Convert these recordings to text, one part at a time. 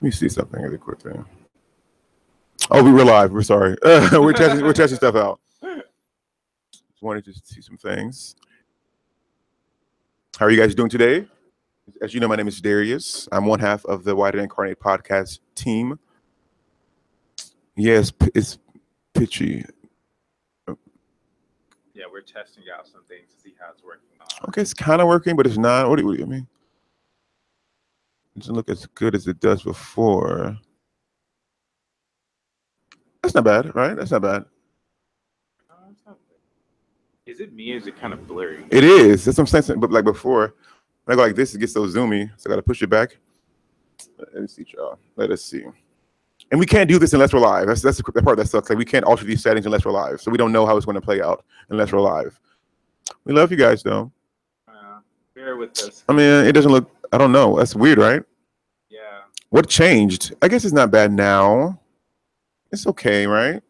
Let me see something really quick there. Oh, we're live. We're sorry. We're testing stuff out. Just wanted to see some things. How are you guys doing today? As you know, my name is Darius. I'm one half of the Did I Incarnate podcast team. Yes, it's pitchy. Yeah, we're testing out some things to see how it's working. Okay, it's kind of working, but it's not. What do you mean? It doesn't look as good as it does before. That's not bad, right? That's not bad. It's not bad. Is it me or is it kind of blurry? It is. That's what I'm saying. But like before, when I go like this, it gets so zoomy. So I got to push it back. Let me see, y'all. Let us see. And we can't do this unless we're live. That's the part that sucks. Like we can't alter these settings unless we're live. So we don't know how it's going to play out unless we're live. We love you guys, though. Bear with us. I mean, it doesn't look. I don't know. That's weird, right? Yeah. What changed? I guess it's not bad now. It's okay, right?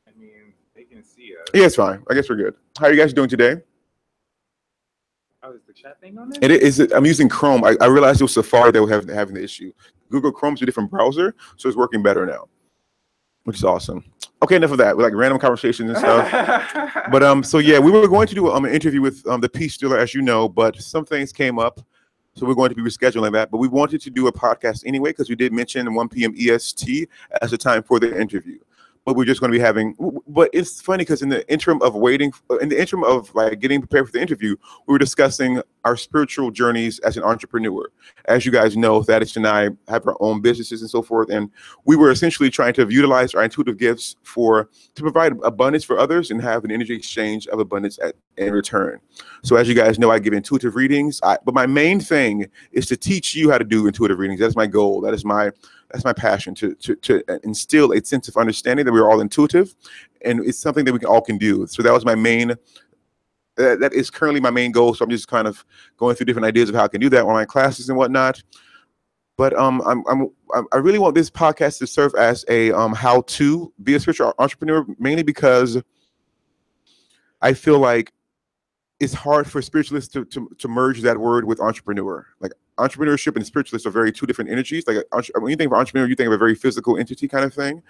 I mean, they can see us. Yeah, it's fine. I guess we're good. How are you guys doing today? Oh, is the chat thing on there? It is. I'm using Chrome. I realized it was Safari that was having the issue. Google Chrome's a different browser, so it's working better now, which is awesome. Okay, enough of that. We're like random conversations and stuff. But so yeah, we were going to do an interview with the Peace Stealer, as you know, but some things came up, so we're going to be rescheduling that. But we wanted to do a podcast anyway because we did mention 1 p.m. EST as the time for the interview. But we're just going to be having. But it's funny because in the interim of like getting prepared for the interview, we were discussing our spiritual journeys as an entrepreneur. As you guys know, Thaddeus and I have our own businesses and so forth, and we were essentially trying to utilize our intuitive gifts to provide abundance for others and have an energy exchange of abundance in return. So as you guys know, I give intuitive readings, but my main thing is to teach you how to do intuitive readings. That's my goal. That's my passion, to instill a sense of understanding that we're all intuitive, and it's something that we all can do. So that was my main. That is currently my main goal. So I'm just kind of going through different ideas of how I can do that, online classes and whatnot. But I really want this podcast to serve as a how to be a spiritual entrepreneur, mainly because I feel like it's hard for spiritualists to merge that word with entrepreneur. Like entrepreneurship and spiritualists are two different energies. Like when you think of entrepreneur, you think of a very physical entity kind of thing.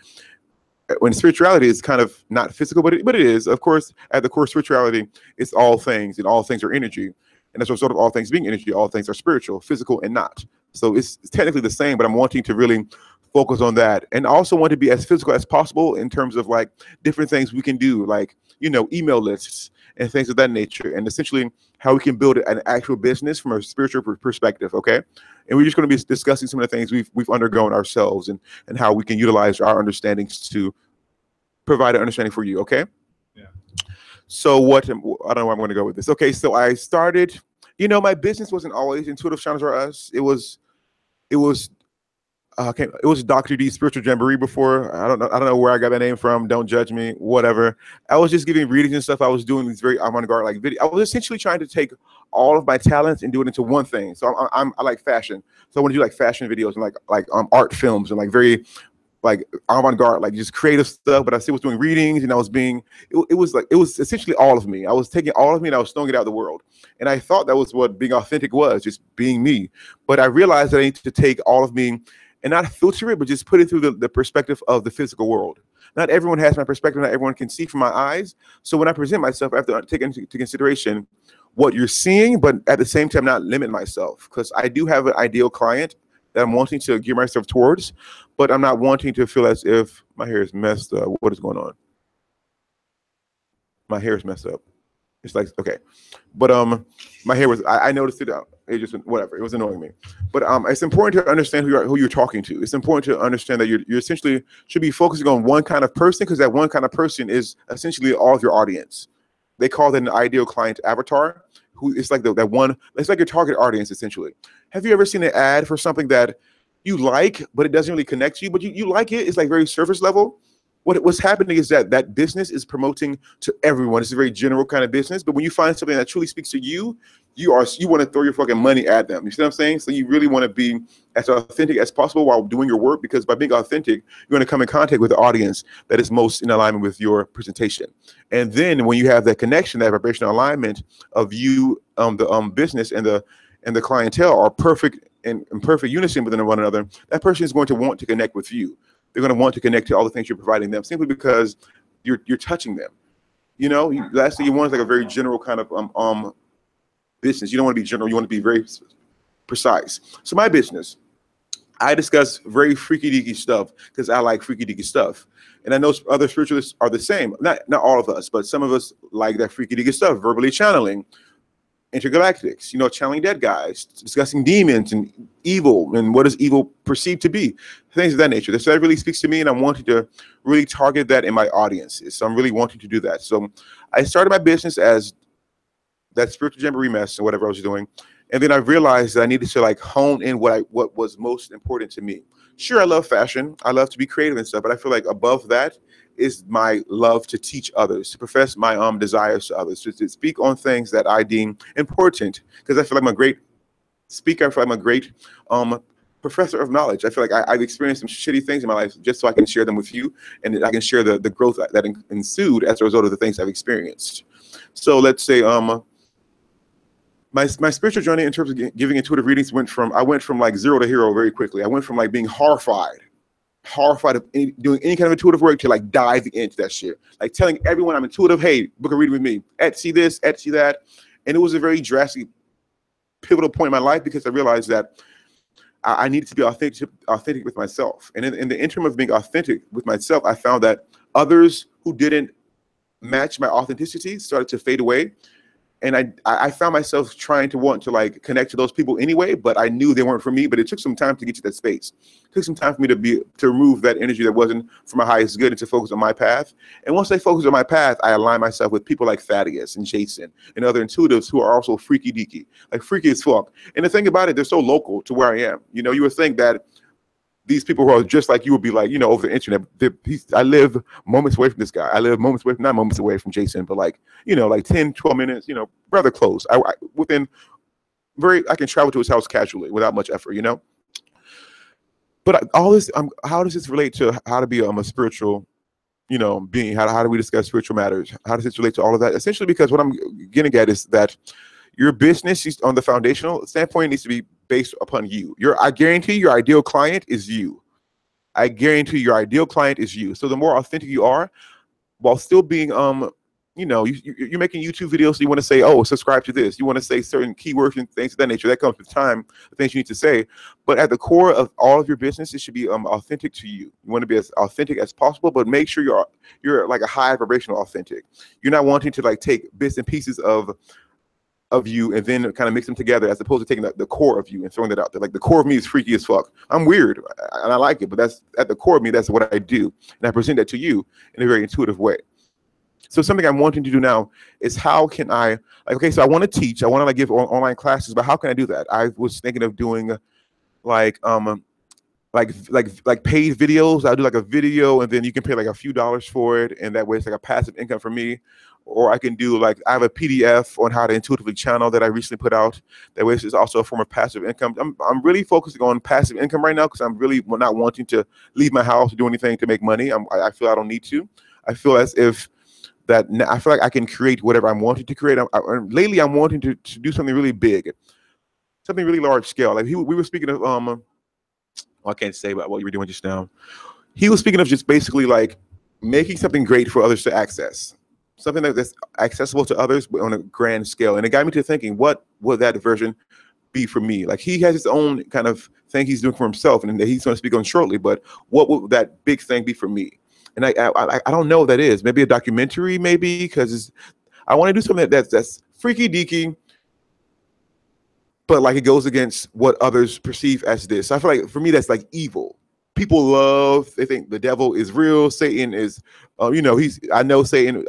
When spirituality is kind of not physical, but it is, of course, at the core spirituality, it's all things, and all things are energy. And as a result of all things being energy, all things are spiritual, physical, and not. So it's technically the same, but I'm wanting to really focus on that. And I also want to be as physical as possible in terms of like different things we can do, like, email lists and things of that nature, and essentially how we can build an actual business from a spiritual perspective, okay? And we're just going to be discussing some of the things we've undergone ourselves and how we can utilize our understandings to provide an understanding for you, okay? Yeah. So I don't know where I'm going to go with this. Okay, so I started, my business wasn't always Intuitive Shiners or Us. It was Dr. D Spiritual Jamboree before. I don't know where I got that name from. Don't judge me, whatever. I was just giving readings and stuff. I was doing these very avant-garde like video. I was essentially trying to take all of my talents and do it into one thing. So I like fashion. So I want to do like fashion videos and like art films and like very like avant-garde, like just creative stuff. But I still was doing readings, and I was it was essentially all of me. I was taking all of me and I was throwing it out of the world. And I thought that was what being authentic was, just being me. But I realized that I need to take all of me and not filter it, but just put it through the perspective of the physical world. Not everyone has my perspective. Not everyone can see from my eyes. So when I present myself, I have to take into consideration what you're seeing, but at the same time, not limit myself, because I do have an ideal client that I'm wanting to gear myself towards, but I'm not wanting to feel as if my hair is messed up. What is going on? My hair is messed up. It's like, okay. But my hair was, I noticed it. It just, whatever. It was annoying me. But it's important to understand who you're talking to. It's important to understand that you essentially should be focusing on one kind of person, because that one kind of person is essentially all of your audience. They call that an ideal client avatar, who is like that one. It's like your target audience, essentially. Have you ever seen an ad for something that you like, but it doesn't really connect to you, but you like it? It's like very surface level. What's happening is that business is promoting to everyone. It's a very general kind of business, but when you find something that truly speaks to you, you want to throw your fucking money at them. You see what I'm saying? So you really want to be as authentic as possible while doing your work, because by being authentic, you're going to come in contact with the audience that is most in alignment with your presentation. And then when you have that connection, that vibrational alignment of you, the business and and the clientele are perfect and in perfect unison within one another, that person is going to want to connect with you. They're going to want to connect to all the things you're providing them simply because you're touching them. You know, lastly, you want like a very general kind of business. You don't want to be general. You want to be very precise. So my business, I discuss very freaky deaky stuff because I like freaky deaky stuff. And I know other spiritualists are the same. Not all of us, but some of us like that freaky deaky stuff, verbally channeling, intergalactics, you know, channeling dead guys, discussing demons and evil and what is evil perceived to be, things of that nature. So that really speaks to me, and I'm wanting to really target that in my audiences. So I'm really wanting to do that. So I started my business as that spiritual jamboree mess and whatever I was doing. And then I realized that I needed to like hone in what was most important to me. Sure, I love fashion. I love to be creative and stuff, but I feel like above that is my love to teach others, to profess my desires to others, to speak on things that I deem important, because I feel like I'm a great speaker. I feel like I'm a great professor of knowledge. I feel like I've experienced some shitty things in my life just so I can share them with you, and I can share the growth that ensued as a result of the things I've experienced. So let's say my spiritual journey in terms of giving intuitive readings I went from like zero to hero very quickly. I went from like being horrified of doing any kind of intuitive work to like dive into that shit. Like telling everyone I'm intuitive, hey, book a reading with me. Etsy this, Etsy that. And it was a very drastic, pivotal point in my life because I realized that I needed to be authentic with myself. And in the interim of being authentic with myself, I found that others who didn't match my authenticity started to fade away. And I found myself trying to want to like connect to those people anyway, but I knew they weren't for me. But it took some time to get to that space. It took some time for me to remove that energy that wasn't for my highest good and to focus on my path. And once I focus on my path, I align myself with people like Thaddeaus and Jason and other intuitives who are also freaky deaky, like freaky as fuck. And the thing about it, they're so local to where I am. You know, you would think that these people who are just like you would be like, you know, over the internet. I live moments away from this guy. I live moments away, not moments away from Jason, but like, you know, like 10, 12 minutes, you know, rather close. I can travel to his house casually without much effort, you know. But all this, how does this relate to how to be a spiritual, you know, being? How do we discuss spiritual matters? How does this relate to all of that? Essentially, because what I'm getting at is that your business on the foundational standpoint needs to be based upon you. I guarantee your ideal client is you. I guarantee your ideal client is you. So the more authentic you are, while still being, you know, you're making YouTube videos, so you want to say, oh, subscribe to this. You want to say certain keywords and things of that nature. That comes with time, the things you need to say. But at the core of all of your business, it should be authentic to you. You want to be as authentic as possible, but make sure you're like a high vibrational authentic. You're not wanting to like take bits and pieces of you and then kind of mix them together, as opposed to taking the core of you and throwing that out there. Like the core of me is freaky as fuck. I'm weird and I like it, but that's at the core of me. That's what I do, and I present that to you in a very intuitive way. So something I'm wanting to do now is how can I, like, okay, so I want to teach, I want to like give online classes, but how can I do that? I was thinking of doing like paid videos. I'll do like a video and then you can pay like a few dollars for it, and that way it's like a passive income for me. Or I can do like, I have a PDF on how to intuitively channel that I recently put out. That way it's also a form of passive income. I'm really focusing on passive income right now because I'm really not wanting to leave my house to do anything to make money. I feel I don't need to. I feel as if that I feel like I can create whatever I'm wanting to create. Lately I'm wanting to do something really big, something really large scale. Like we were speaking of, well, I can't say about what you were doing just now. He was speaking of just basically like making something great for others to access. Something that's accessible to others but on a grand scale. And it got me to thinking, what would that version be for me? Like he has his own kind of thing he's doing for himself and that he's going to speak on shortly, but what would that big thing be for me? And I don't know what that is. Maybe a documentary, maybe, because I want to do something that's freaky deaky, but like it goes against what others perceive as this. I feel like for me, that's like evil. People they think the devil is real. Satan is, you know, I know Satan,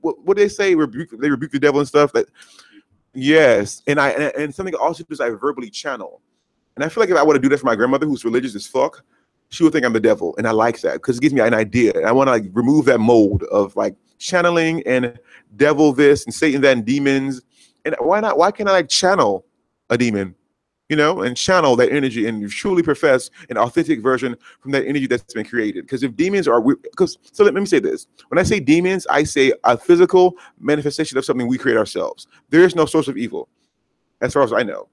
what do they say? They rebuke the devil and stuff. That, yes. And something also is I verbally channel. And I feel like if I were to do that for my grandmother, who's religious as fuck, she would think I'm the devil. And I like that because it gives me an idea. And I want to like remove that mold of like channeling and devil this and Satan that and demons. And why not? Why can't I like channel a demon, you know, and channel that energy and truly profess an authentic version from that energy that's been created? Because if demons are, so let me say this. When I say demons, I say a physical manifestation of something we create ourselves. There is no source of evil, as far as I know.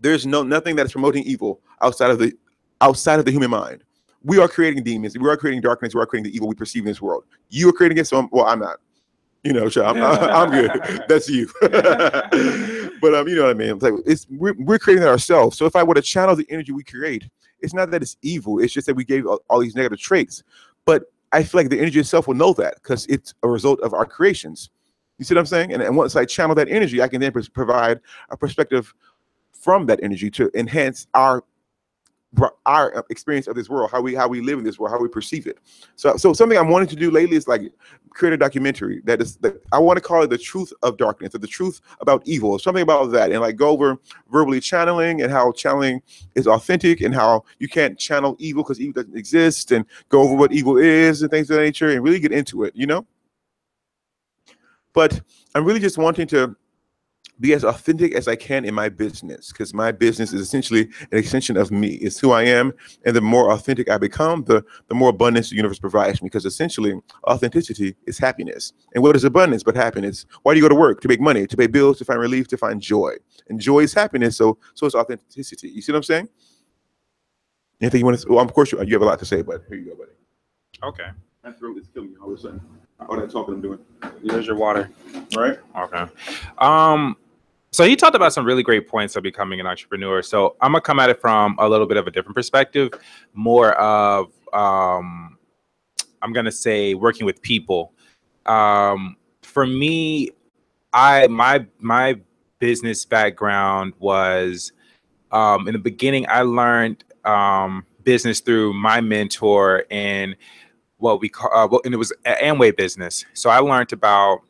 There's nothing that's promoting evil outside of the human mind. We are creating demons. We are creating darkness. We are creating the evil we perceive in this world. You are creating it. So I'm not. I'm good. That's you. But you know what I mean. It's like we're creating it ourselves. So if I were to channel the energy we create, it's not that it's evil. It's just that we gave all these negative traits. But I feel like the energy itself will know that because it's a result of our creations. You see what I'm saying? And once I channel that energy, I can then provide a perspective from that energy to enhance our experience of this world, how we live in this world, how we perceive it. So something I'm wanting to do lately is like create a documentary that is I want to call it The Truth of Darkness, or The Truth About Evil, something about that, and like go over verbally channeling and how channeling is authentic and how you can't channel evil because evil doesn't exist, and go over what evil is and things of that nature and really get into it, But I'm really just wanting to be as authentic as I can in my business, because my business is essentially an extension of me. It's who I am, and the more authentic I become, the more abundance the universe provides me, because essentially authenticity is happiness. And what is abundance but happiness? Why do you go to work? To make money, to pay bills, to find relief, to find joy. And joy is happiness, so is authenticity. You see what I'm saying? Anything you want to? Well, of course you have a lot to say, but here you go, buddy. Okay. My throat is killing me all of a sudden. All that talking I'm doing. Here's your water. All right. Okay. So he talked about some really great points of becoming an entrepreneur. So I'm gonna come at it from a little bit of a different perspective, more of I'm gonna say working with people. For me, my business background was in the beginning. I learned business through my mentor in what we call and it was an Amway business. So I learned about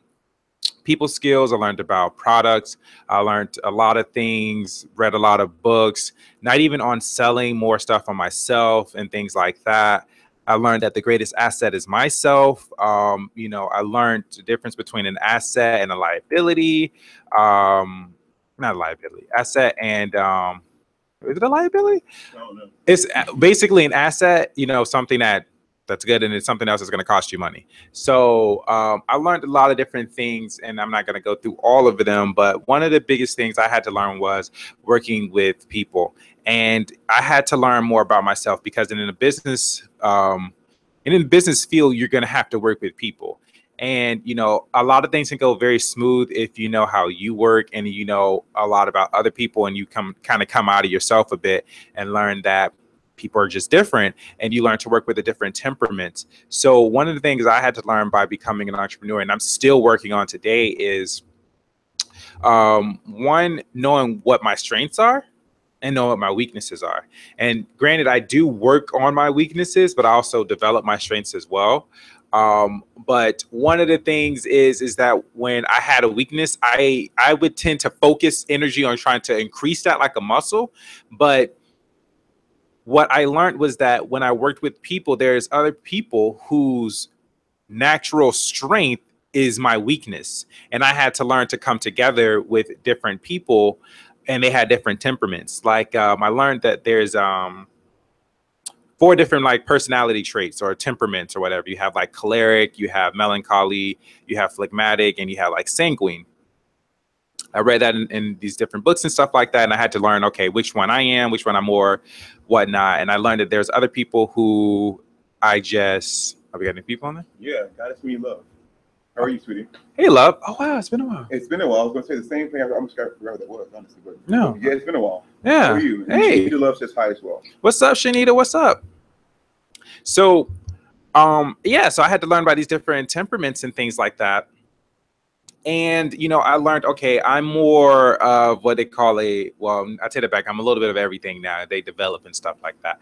people skills. I learned about products. I learned a lot of things, read a lot of books, not even on selling, more stuff on myself and things like that. I learned that the greatest asset is myself. I learned the difference between an asset and a liability. Not a liability, asset and is it a liability? I don't know. It's basically an asset, something that's good, and it's something else that's going to cost you money. So I learned a lot of different things, and I'm not going to go through all of them, but one of the biggest things I had to learn was working with people. And I had to learn more about myself, because in the business field, you're going to have to work with people. And, a lot of things can go very smooth if you know how you work and you know a lot about other people, and you come out of yourself a bit and learn that people are just different, and you learn to work with a different temperaments. So one of the things I had to learn by becoming an entrepreneur, and I'm still working on today, is one, knowing what my strengths are and know what my weaknesses are. And granted, I do work on my weaknesses, but I also develop my strengths as well. But one of the things is that when I had a weakness, I would tend to focus energy on trying to increase that like a muscle. But what I learned was that when I worked with people, there's other people whose natural strength is my weakness. And I had to learn to come together with different people, and they had different temperaments. Like I learned that there's 4 different like personality traits or temperaments or whatever. You have like choleric, you have melancholy, you have phlegmatic, and you have like sanguine. I read that in these different books and stuff like that. And I had to learn, okay, which one I am, which one I'm more, whatnot. And I learned that there's other people who are we got any people on there? Yeah, God is me love. How are you, sweetie? Hey, love. Oh, wow, it's been a while. It's been a while. I was going to say the same thing. I almost forgot what that was, honestly. But no. Yeah, it's been a while. Yeah. How are you? Hey. Shanita Love says hi as well. What's up, Shanita? What's up? So, yeah, so I had to learn about these different temperaments and things like that. And, I learned, okay, I'm more of what they call I take it back. I'm a little bit of everything now. They develop and stuff like that.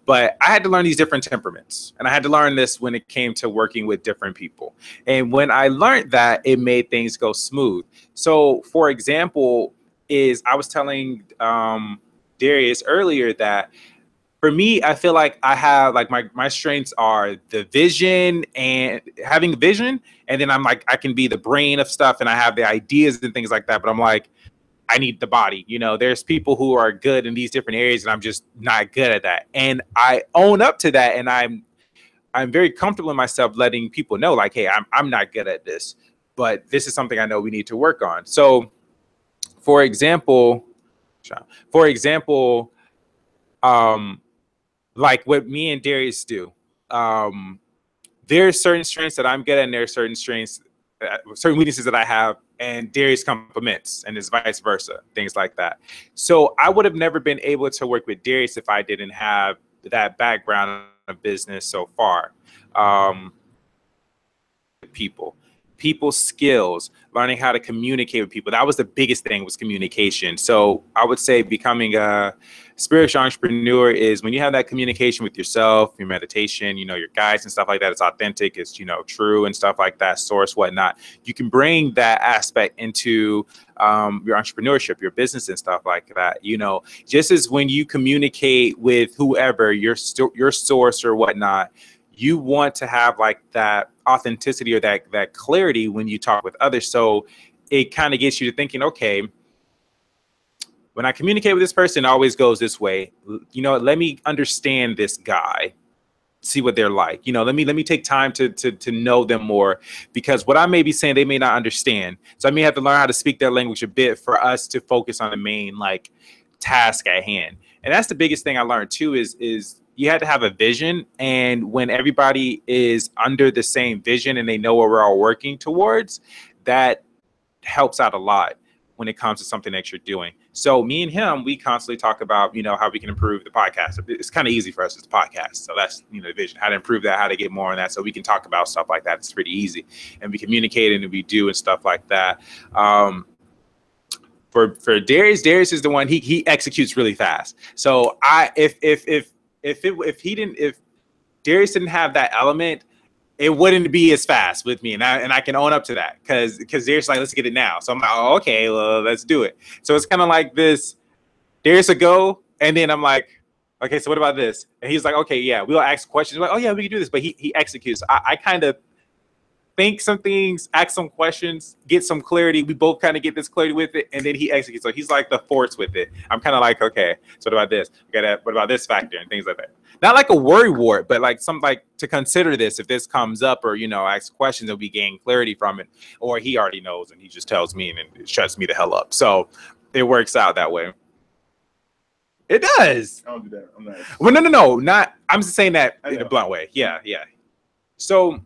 But I had to learn these different temperaments. And I had to learn this when it came to working with different people. And when I learned that, it made things go smooth. So, for example, I was telling Darius earlier that for me, I feel like I have like my strengths are the vision and having vision. And then I'm like, I can be the brain of stuff and I have the ideas and things like that. But I'm like, I need the body. There's people who are good in these different areas and I'm just not good at that. And I own up to that. And I'm very comfortable in myself letting people know like, hey, I'm not good at this, but this is something I know we need to work on. So for example, For example, like what me and Darius do, there's certain strengths that I'm good at, and there are certain strengths, certain weaknesses that I have, and Darius compliments, and it's vice versa, things like that. So I would have never been able to work with Darius if I didn't have that background of business so far. People skills, learning how to communicate with people. That was the biggest thing, was communication. So I would say becoming a spiritual entrepreneur is when you have that communication with yourself, your meditation, you know, your guides and stuff like that. It's authentic, it's, you know, true and stuff like that, source, whatnot. You can bring that aspect into your entrepreneurship, your business and stuff like that. You know, just as when you communicate with whoever, your source or whatnot, you want to have like that authenticity or that clarity when you talk with others. So it kind of gets you to thinking, okay, when I communicate with this person, it always goes this way. You know, let me understand this guy, see what they're like. You know, let me take time to know them more, because what I may be saying, they may not understand. So I may have to learn how to speak their language a bit for us to focus on the main like task at hand. And that's the biggest thing I learned too, is you had to have a vision. And when everybody is under the same vision and they know what we're all working towards, that helps out a lot when it comes to something that you're doing. So me and him, we constantly talk about, you know, how we can improve the podcast. It's kind of easy for us as a podcast. So that's, you know, the vision, how to improve that, how to get more on that. So we can talk about stuff like that. It's pretty easy. And we communicate and we do and stuff like that. For Darius is the one, he executes really fast. So if Darius didn't have that element, it wouldn't be as fast with me, and I can own up to that, because Darius like, let's get it now. So I'm like, oh, okay, well, let's do it. So it's kind of like this, Darius a go, and then I'm like, okay, so what about this? And he's like, okay, yeah, we'll ask questions. We're like, oh yeah, we can do this, but he executes. I kind of think some things, ask some questions, get some clarity. We both kind of get this clarity with it, and then he executes. So he's like the force with it. I'm kind of like, okay, so what about this? What about this factor and things like that? Not like a worry wart, but like something like to consider this if this comes up, or, you know, ask questions and we gain clarity from it. Or he already knows and he just tells me and it shuts me the hell up. So it works out that way. It does. I don't do that. I'm not. Well, no, not. I'm just saying that in a blunt way. Yeah. So,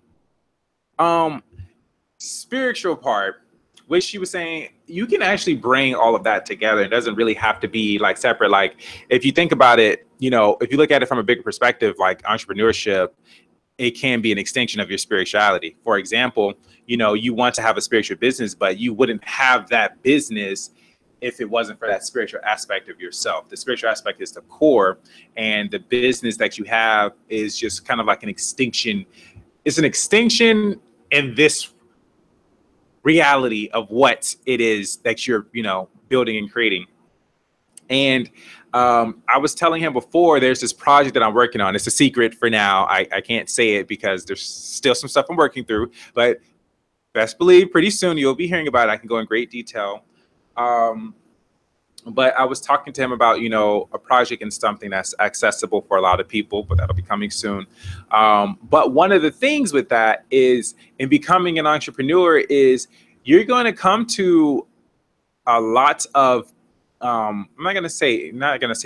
spiritual part, which she was saying, you can actually bring all of that together. It doesn't really have to be like separate. Like if you think about it, you know, if you look at it from a bigger perspective, like entrepreneurship, it can be an extension of your spirituality. For example, you know, you want to have a spiritual business, but you wouldn't have that business if it wasn't for that spiritual aspect of yourself. The spiritual aspect is the core, and the business that you have is just kind of like an extinction. It's an extinction in this reality of what it is that you're, you know, building and creating. And I was telling him before, there's this project that I'm working on. It's a secret for now. I can't say it because there's still some stuff I'm working through, but best believe pretty soon you'll be hearing about it. I can go in great detail. But I was talking to him about, you know, a project and something that's accessible for a lot of people, but that'll be coming soon. But one of the things with that is, in becoming an entrepreneur, is you're going to come to a lot of, I'm not going to say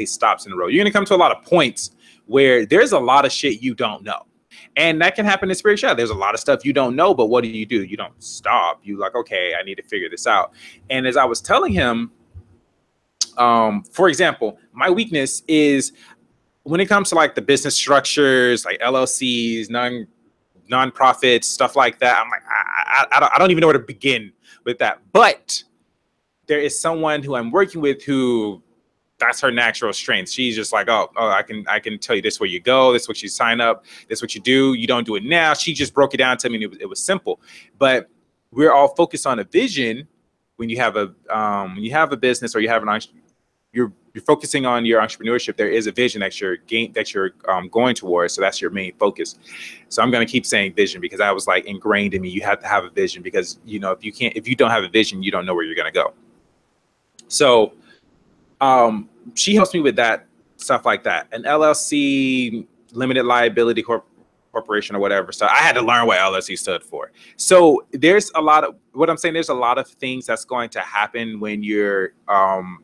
stops in the road. You're going to come to a lot of points where there's a lot of shit you don't know. And that can happen in spirituality. There's a lot of stuff you don't know, but what do? You don't stop. You like, okay, I need to figure this out. And as I was telling him, for example, my weakness is when it comes to like the business structures, like LLCs, non-profits, stuff like that. I'm like, I don't even know where to begin with that. But there is someone who I'm working with who, that's her natural strength. She's just like, oh, I can tell you this where you go, this is what you sign up, this is what you do. You don't do it now. She just broke it down to me, and it was simple. But we're all focused on a vision. When you have a business, or you have you're focusing on your entrepreneurship, there is a vision that you're going towards. So that's your main focus. So I'm going to keep saying vision, because that was like ingrained in me. You have to have a vision, because, you know, if you don't have a vision, you don't know where you're going to go. So she helps me with that stuff like that. An LLC, limited liability corporation or whatever. So I had to learn what LLC stood for. So there's a lot of what I'm saying. There's a lot of things that's going to happen when you're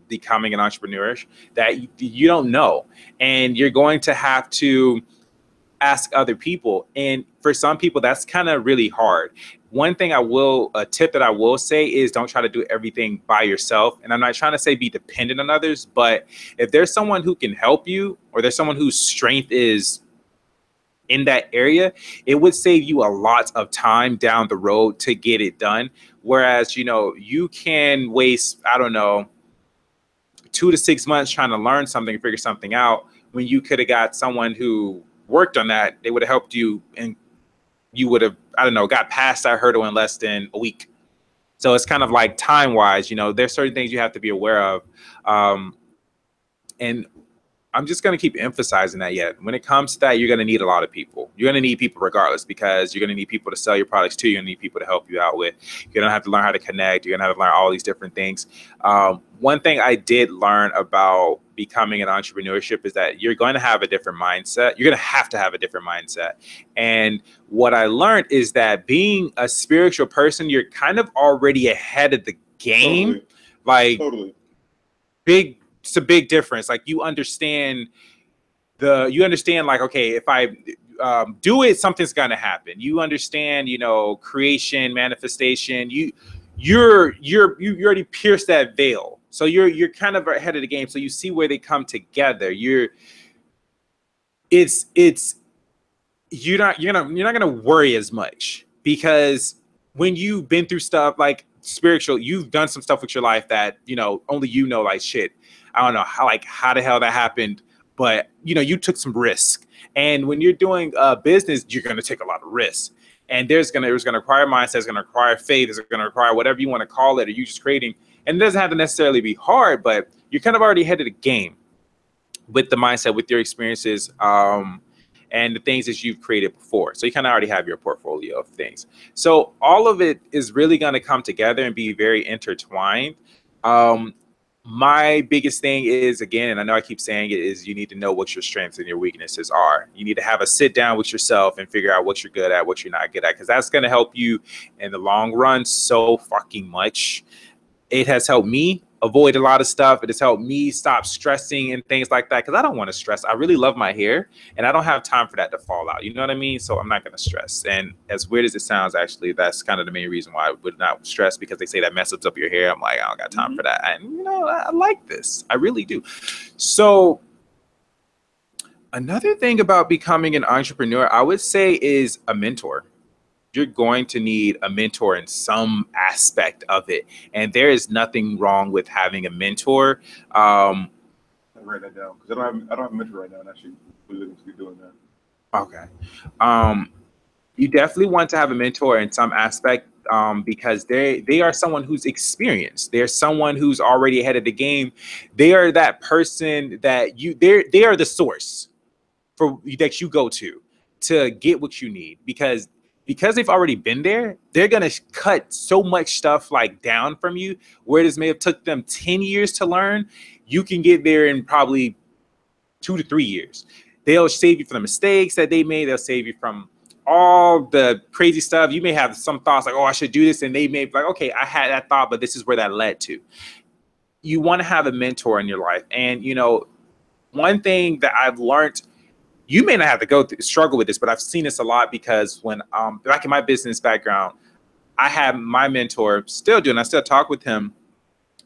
becoming an entrepreneur that you don't know, and you're going to have to ask other people. And for some people, that's kind of really hard. One thing a tip that I will say is don't try to do everything by yourself. And I'm not trying to say be dependent on others, but if there's someone who can help you, or there's someone whose strength is in that area, it would save you a lot of time down the road to get it done. Whereas, you know, you can waste, I don't know, 2 to 6 months trying to learn something, figure something out, when you could have got someone who worked on that. They would have helped you, and you would have, I don't know, got past that hurdle in less than a week. So it's kind of like time wise, you know, there's certain things you have to be aware of. And I'm just going to keep emphasizing that. Yet when it comes to that, you're going to need a lot of people. You're going to need people regardless, because you're going to need people to sell your products to. You're going to need people to help you out with. You're going to have to learn how to connect. You're going to have to learn all these different things. One thing I did learn about becoming an entrepreneurship is that you're going to have a different mindset. You're going to have a different mindset. And what I learned is that being a spiritual person, you're kind of already ahead of the game. Totally. Like Totally. it's a big difference. Like you understand like, okay, if I do it, something's going to happen. You understand, you know, creation, manifestation. You already pierced that veil. So you're kind of ahead of the game. So you see where they come together. You're not going to worry as much, because when you've been through stuff like spiritual, you've done some stuff with your life that, you know, only you know, like, shit, I don't know how the hell that happened, but you know, you took some risk. And when you're doing business, you're going to take a lot of risks. And it's going to require mindset, it's going to require faith, it's going to require whatever you want to call it, or you just creating. And it doesn't have to necessarily be hard, but you're kind of already ahead of the game with the mindset, with your experiences, and the things that you've created before. So you kind of already have your portfolio of things. So all of it is really going to come together and be very intertwined. My biggest thing is, again, and I know I keep saying it, is you need to know what your strengths and your weaknesses are. You need to have a sit down with yourself and figure out what you're good at, what you're not good at, because that's going to help you in the long run so fucking much. It has helped me avoid a lot of stuff. It has helped me stop stressing and things like that, because I don't want to stress. I really love my hair, and I don't have time for that to fall out. You know what I mean? So I'm not going to stress. And as weird as it sounds, actually, that's kind of the main reason why I would not stress, because they say that messes up your hair. I'm like, I don't got time for that. And, you know, I like this. I really do. So another thing about becoming an entrepreneur, I would say, is a mentor. You're going to need a mentor in some aspect of it. And there is nothing wrong with having a mentor. I'll write that down, because I don't have a mentor right now, and actually we're looking to be doing that. Okay. You definitely want to have a mentor in some aspect, because they are someone who's experienced. They're someone who's already ahead of the game. They are that person that they are the source that you go to get what you need, because they've already been there. They're going to cut so much stuff like down from you, where this may have took them 10 years to learn. You can get there in probably 2 to 3 years. They'll save you from the mistakes that they made. They'll save you from all the crazy stuff. You may have some thoughts like, oh, I should do this. And they may be like, okay, I had that thought, but this is where that led to. You want to have a mentor in your life. And, you know, one thing that I've learned, you may not have to struggle with this, but I've seen this a lot, because when back in my business background, I had my mentor, still do, and I still talk with him,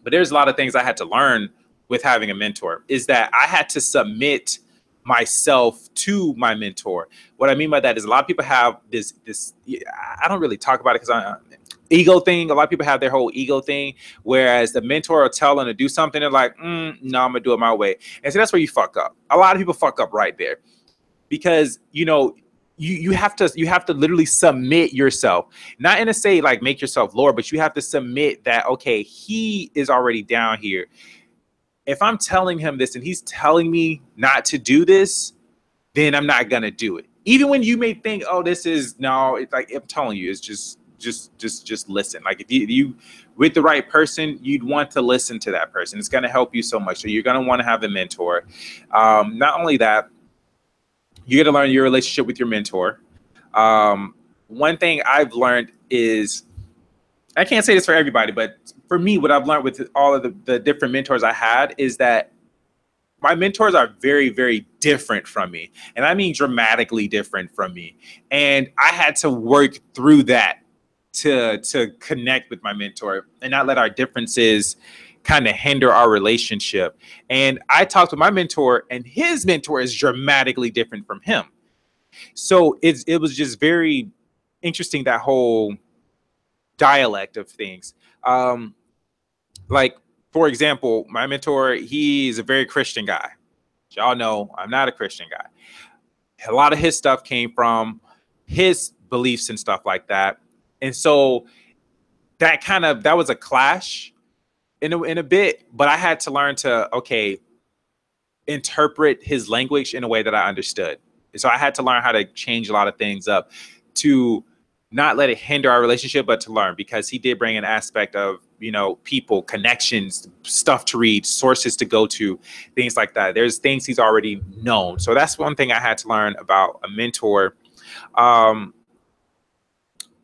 but there's a lot of things I had to learn with having a mentor, is that I had to submit myself to my mentor. What I mean by that is a lot of people have this I don't really talk about it because ego thing. A lot of people have their whole ego thing, whereas the mentor will tell them to do something, they're like, no, I'm gonna do it my way. And so that's where you fuck up. A lot of people fuck up right there. Because, you know, you have to literally submit yourself, not in a say like make yourself Lord, but you have to submit that, okay, he is already down here. If I'm telling him this and he's telling me not to do this, then I'm not going to do it. Even when you may think, oh, this is no, it's like, I'm telling you, it's just listen. Like if you with the right person, you'd want to listen to that person. It's going to help you so much. So you're going to want to have a mentor. Not only that, you're going to learn your relationship with your mentor. One thing I've learned is, I can't say this for everybody, but for me, what I've learned with all of the different mentors I had is that my mentors are very, very different from me. And I mean dramatically different from me. And I had to work through that to connect with my mentor and not let our differences kind of hinder our relationship. And I talked with my mentor, and his mentor is dramatically different from him. So it was just very interesting, that whole dialect of things. Like, for example, my mentor, he's a very Christian guy. Y'all know I'm not a Christian guy. A lot of his stuff came from his beliefs and stuff like that. And so that was a clash in a bit, but I had to learn to, okay, interpret his language in a way that I understood. So I had to learn how to change a lot of things up to not let it hinder our relationship, but to learn, because he did bring an aspect of, people, connections, stuff to read, sources to go to, things like that. There's things he's already known. So that's one thing I had to learn about a mentor.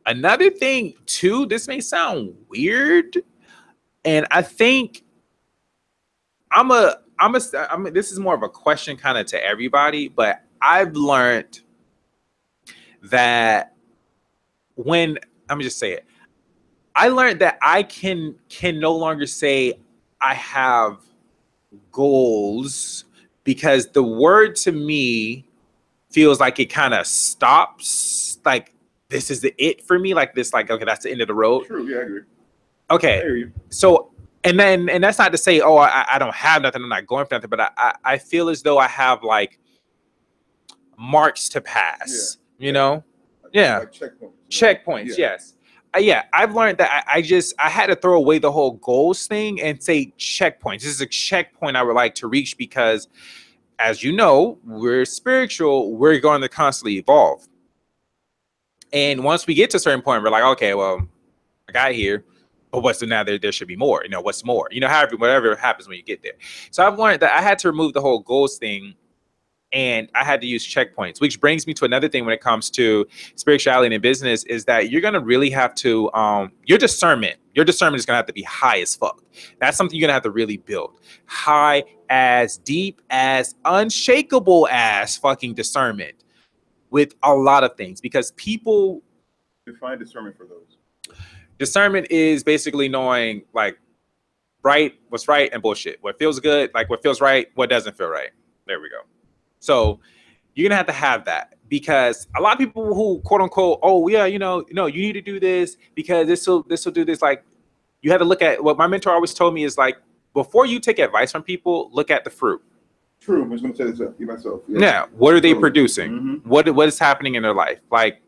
Another thing too, this may sound weird, and I think this is more of a question kind of to everybody, but I've learned that let me just say it. I learned that I can no longer say I have goals, because the word to me feels like it kind of stops. Like, this is the it for me. Like this, like, okay, that's the end of the road. True, yeah, I agree. Okay. I hear you. So, and that's not to say, oh, I don't have nothing, I'm not going for nothing, but I feel as though I have like marks to pass, Yeah. Like checkpoints. Checkpoints, yes. I've learned that I had to throw away the whole goals thing and say checkpoints. This is a checkpoint I would like to reach, because, as you know, we're spiritual, we're going to constantly evolve. And once we get to a certain point, we're like, okay, well, I got here, but what's now? There should be more. What's more? Whatever happens when you get there. So I've learned that I had to remove the whole goals thing, and I had to use checkpoints, which brings me to another thing when it comes to spirituality and business, is that you're going to really have to, your discernment is going to have to be high as fuck. That's something you're going to have to really build. High as, deep as, unshakable as fucking discernment with a lot of things, because people define discernment for those. Discernment is basically knowing, like, what's right and bullshit. What feels good, like what feels right, what doesn't feel right. There we go. So you're gonna have that, because a lot of people who quote unquote, oh yeah, you need to do this because this will do this. Like, you have to look at what my mentor always told me is, like, before you take advice from people, look at the fruit. True. I was gonna say this myself. Yeah. What are they producing? Mm-hmm. What is happening in their life? Like,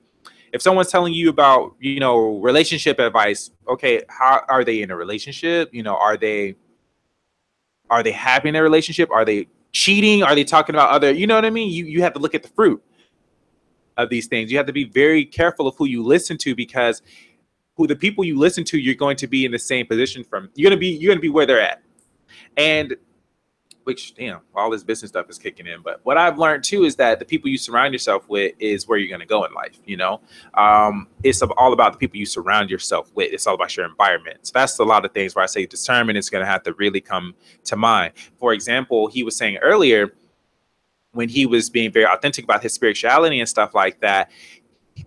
if someone's telling you about, relationship advice, okay, how are they in a relationship? Are they happy in their relationship? Are they cheating? Are they talking about other, you know what I mean? You have to look at the fruit of these things. You have to be very careful of who you listen to, because the people you listen to, you're going to be in the same position from. You're gonna be where they're at. And which, damn, all this business stuff is kicking in. But what I've learned too is that the people you surround yourself with is where you're going to go in life. It's all about the people you surround yourself with. It's all about your environment. So that's a lot of things where I say discernment is going to have to really come to mind. For example, he was saying earlier, when he was being very authentic about his spirituality and stuff like that,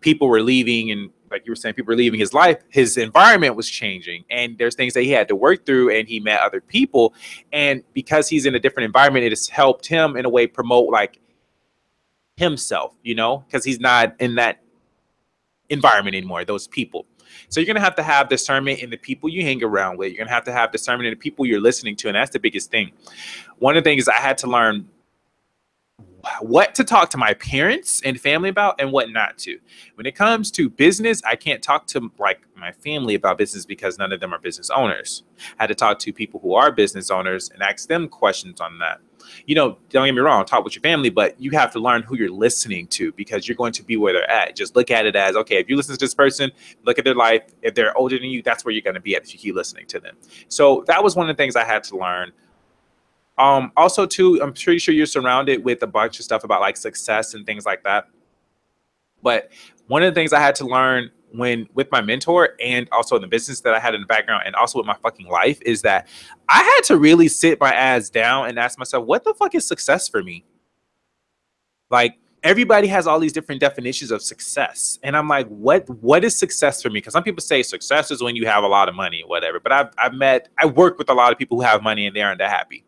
people were leaving, and like you were saying, people were leaving his life, his environment was changing, and there's things that he had to work through, and he met other people. And because he's in a different environment, it has helped him in a way promote like himself, because he's not in that environment anymore, those people. So you're going to have discernment in the people you hang around with. You're going to have discernment in the people you're listening to. And that's the biggest thing. One of the things I had to learn what to talk to my parents and family about and what not to. When it comes to business, I can't talk to like my family about business because none of them are business owners. I had to talk to people who are business owners and ask them questions on that. Don't get me wrong, talk with your family, but you have to learn who you're listening to, because you're going to be where they're at. Just look at it as, okay, if you listen to this person, look at their life. If they're older than you, that's where you're going to be at if you keep listening to them. So that was one of the things I had to learn. Also too, I'm pretty sure you're surrounded with a bunch of stuff about like success and things like that. But one of the things I had to learn with my mentor, and also in the business that I had in the background, and also with my fucking life, is that I had to really sit my ass down and ask myself, what the fuck is success for me? Like, everybody has all these different definitions of success. And I'm like, what is success for me? Because some people say success is when you have a lot of money or whatever. But I work with a lot of people who have money and they aren't that happy.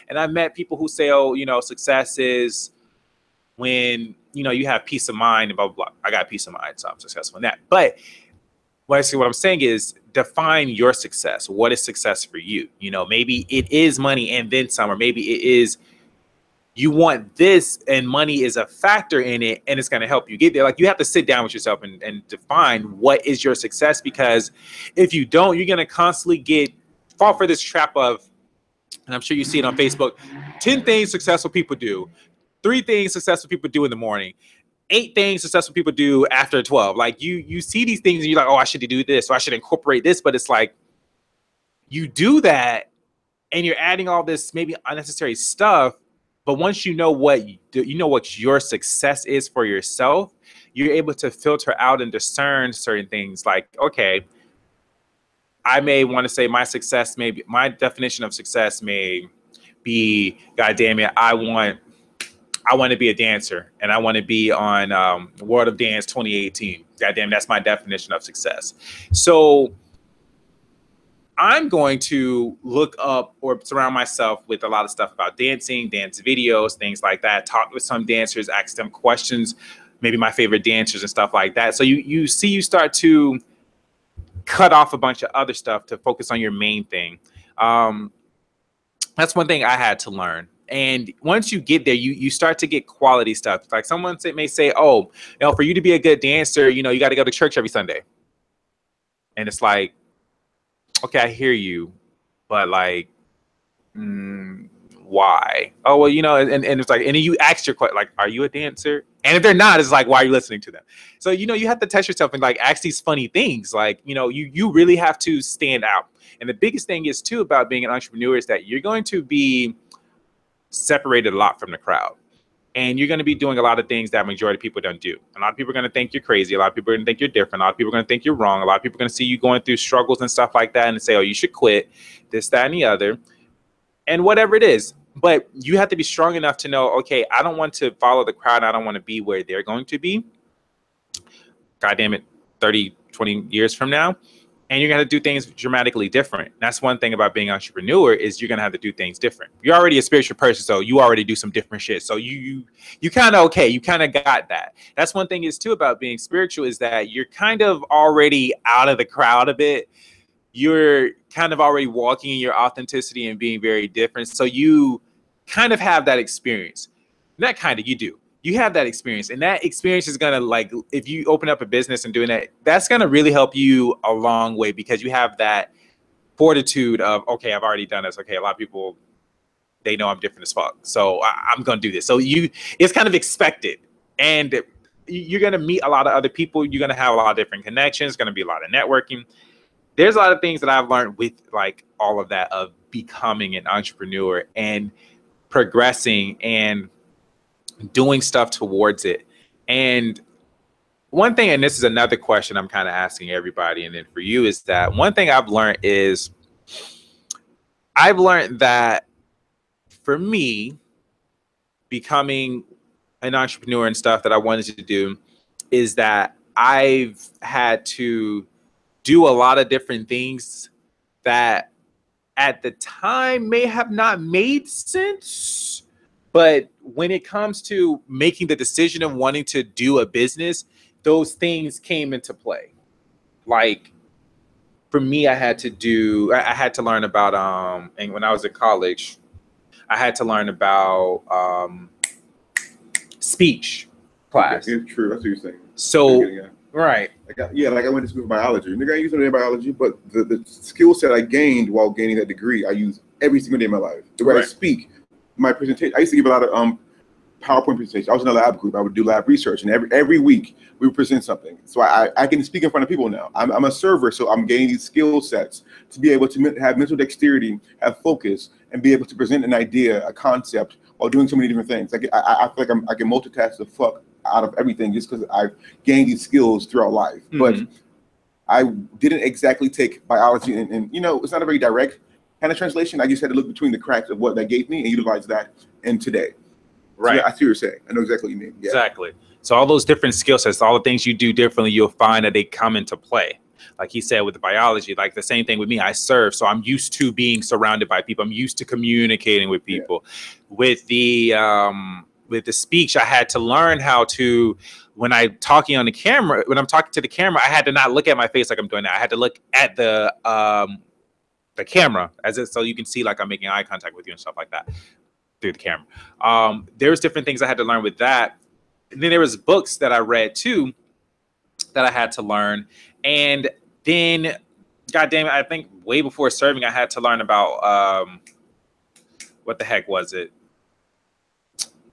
And I've met people who say, oh, success is when, you have peace of mind and blah, blah, blah. I got peace of mind, so I'm successful in that. But what I'm saying is define your success. What is success for you? Maybe it is money and then some, or maybe it is you want this and money is a factor in it and it's going to help you get there. Like, you have to sit down with yourself and define what is your success, because if you don't, you're going to constantly fall for this trap of, and I'm sure you see it on Facebook, 10 things successful people do, 3 things successful people do in the morning, 8 things successful people do after 12. Like, you see these things and you're like, oh, I should do this, or I should incorporate this. But it's like, you do that and you're adding all this maybe unnecessary stuff. But once you know what your success is for yourself, you're able to filter out and discern certain things. Like, okay, I may want to say my definition of success may be, God damn it, I want to be a dancer and I want to be on World of Dance 2018. God damn, that's my definition of success. So I'm going to look up or surround myself with a lot of stuff about dancing, dance videos, things like that. Talk with some dancers, ask them questions, maybe my favorite dancers and stuff like that. So you start to cut off a bunch of other stuff to focus on your main thing. That's one thing I had to learn. And once you get there, you start to get quality stuff. Like, someone may say, oh, for you to be a good dancer, you got to go to church every Sunday. And it's like, okay, I hear you, but like, why? Oh, well, and it's like, and then you ask your question, like, are you a dancer? And if they're not, it's like, why are you listening to them? So, you have to test yourself and like ask these funny things. Like, you really have to stand out. And the biggest thing is too about being an entrepreneur is that you're going to be separated a lot from the crowd. And you're going to be doing a lot of things that majority of people don't do. A lot of people are going to think you're crazy. A lot of people are going to think you're different. A lot of people are going to think you're wrong. A lot of people are going to see you going through struggles and stuff like that and say, oh, you should quit, this, that, and the other, and whatever it is. But you have to be strong enough to know, okay, I don't want to follow the crowd. I don't want to be where they're going to be. God damn it, 30, 20 years from now. And you're going to do things dramatically different. That's one thing about being an entrepreneur is you're going to have to do things different. You're already a spiritual person, so you already do some different shit. So you kind of okay. You kind of got that. That's one thing is too about being spiritual is that you're kind of already out of the crowd a bit. You're kind of already walking in your authenticity and being very different. So you kind of have that experience. Not kind of, you do. You have that experience, and that experience is going to, like, if you open up a business and doing that, that's going to really help you a long way because you have that fortitude of, okay, I've already done this. Okay, a lot of people, they know I'm different as fuck. So I'm going to do this. So it's kind of expected, and you're going to meet a lot of other people. You're going to have a lot of different connections. Going to be a lot of networking. There's a lot of things that I've learned with like all of that of becoming an entrepreneur and progressing and doing stuff towards it. And one thing, and this is another question I'm kind of asking everybody, and then for you, is that one thing I've learned that for me, becoming an entrepreneur and stuff that I wanted to do is that I've had to do a lot of different things that at the time may have not made sense. But when it comes to making the decision of wanting to do a business, those things came into play. Like for me, I had to learn about, and when I was in college, I had to learn about speech class. It's true. That's what you're saying. So, right. I went to school for biology. Nigga, I used to know biology, but the skill set I gained while gaining that degree, I use every single day of my life. The way I speak, my presentation, I used to give a lot of PowerPoint presentations. I was in a lab group. I would do lab research, and every week we would present something. So I can speak in front of people now. I'm a server, so I'm gaining these skill sets to be able to have mental dexterity, have focus, and be able to present an idea, a concept, while doing so many different things. I feel like I can multitask the fuck out of everything just because I've gained these skills throughout life. But I didn't exactly take biology and you know, it's not a very direct kind of translation. I just had to look between the cracks of what that gave me and utilize that in today. Right. So, yeah, I see what you're saying. I know exactly what you mean. Yeah. Exactly. So all those different skill sets, all the things you do differently, you'll find that they come into play. Like he said with the biology, like the same thing with me. I serve, so I'm used to being surrounded by people. I'm used to communicating with people. Yeah. With the speech, I had to learn how to, when I'm talking to the camera, I had to not look at my face like I'm doing that. I had to look at the camera so you can see like I'm making eye contact with you and stuff like that through the camera. There's different things I had to learn with that. And then there was books that I read too that I had to learn. And then, God damn it, I think way before serving, I had to learn about, what the heck was it?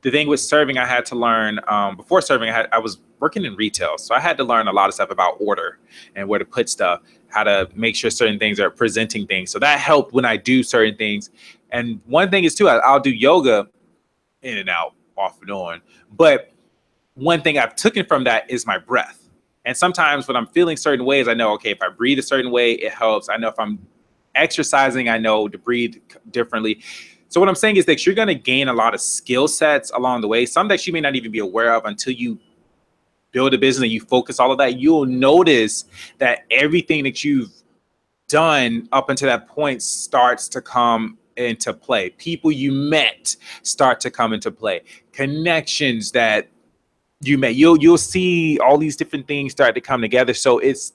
The thing with serving, I had to learn, before serving, I was working in retail. So I had to learn a lot of stuff about order and where to put stuff, how to make sure certain things are presenting things. So that helped when I do certain things. And one thing is too, I'll do yoga in and out, off and on. But one thing I've taken from that is my breath. And sometimes when I'm feeling certain ways, I know, okay, if I breathe a certain way, it helps. I know if I'm exercising, I know to breathe differently. So what I'm saying is that you're going to gain a lot of skill sets along the way. Some that you may not even be aware of until you build a business and you focus all of that. You'll notice that everything that you've done up until that point starts to come into play. People you met start to come into play. Connections that you met, you'll see all these different things start to come together. So it's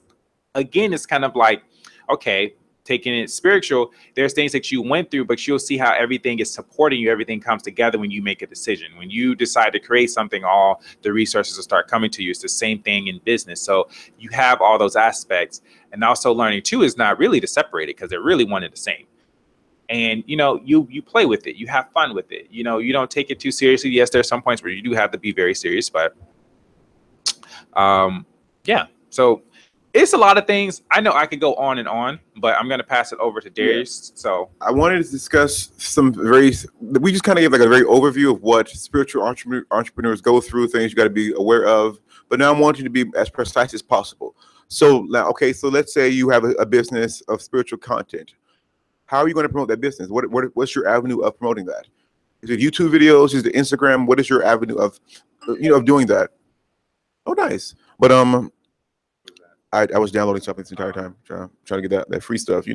kind of like, okay, taking it spiritual, there's things that you went through, but you'll see how everything is supporting you. Everything comes together when you make a decision. When you decide to create something, all the resources will start coming to you. It's the same thing in business. So you have all those aspects. And also learning too is not really to separate it, because they're really one and the same. And, you know, you play with it. You have fun with it. You know, you don't take it too seriously. Yes, there are some points where you do have to be very serious, but yeah. So it's a lot of things. I know I could go on and on, but I'm going to pass it over to Darius. Yeah. So I wanted to discuss we just kind of gave like a very overview of what spiritual entrepreneurs go through, things you got to be aware of. But now I'm wanting to be as precise as possible. So now, okay, so let's say you have a business of spiritual content. How are you going to promote that business? What's your avenue of promoting that? Is it YouTube videos? Is it Instagram? What is your avenue of, of doing that? Oh, nice. But I was downloading something this entire time, trying to get that free stuff,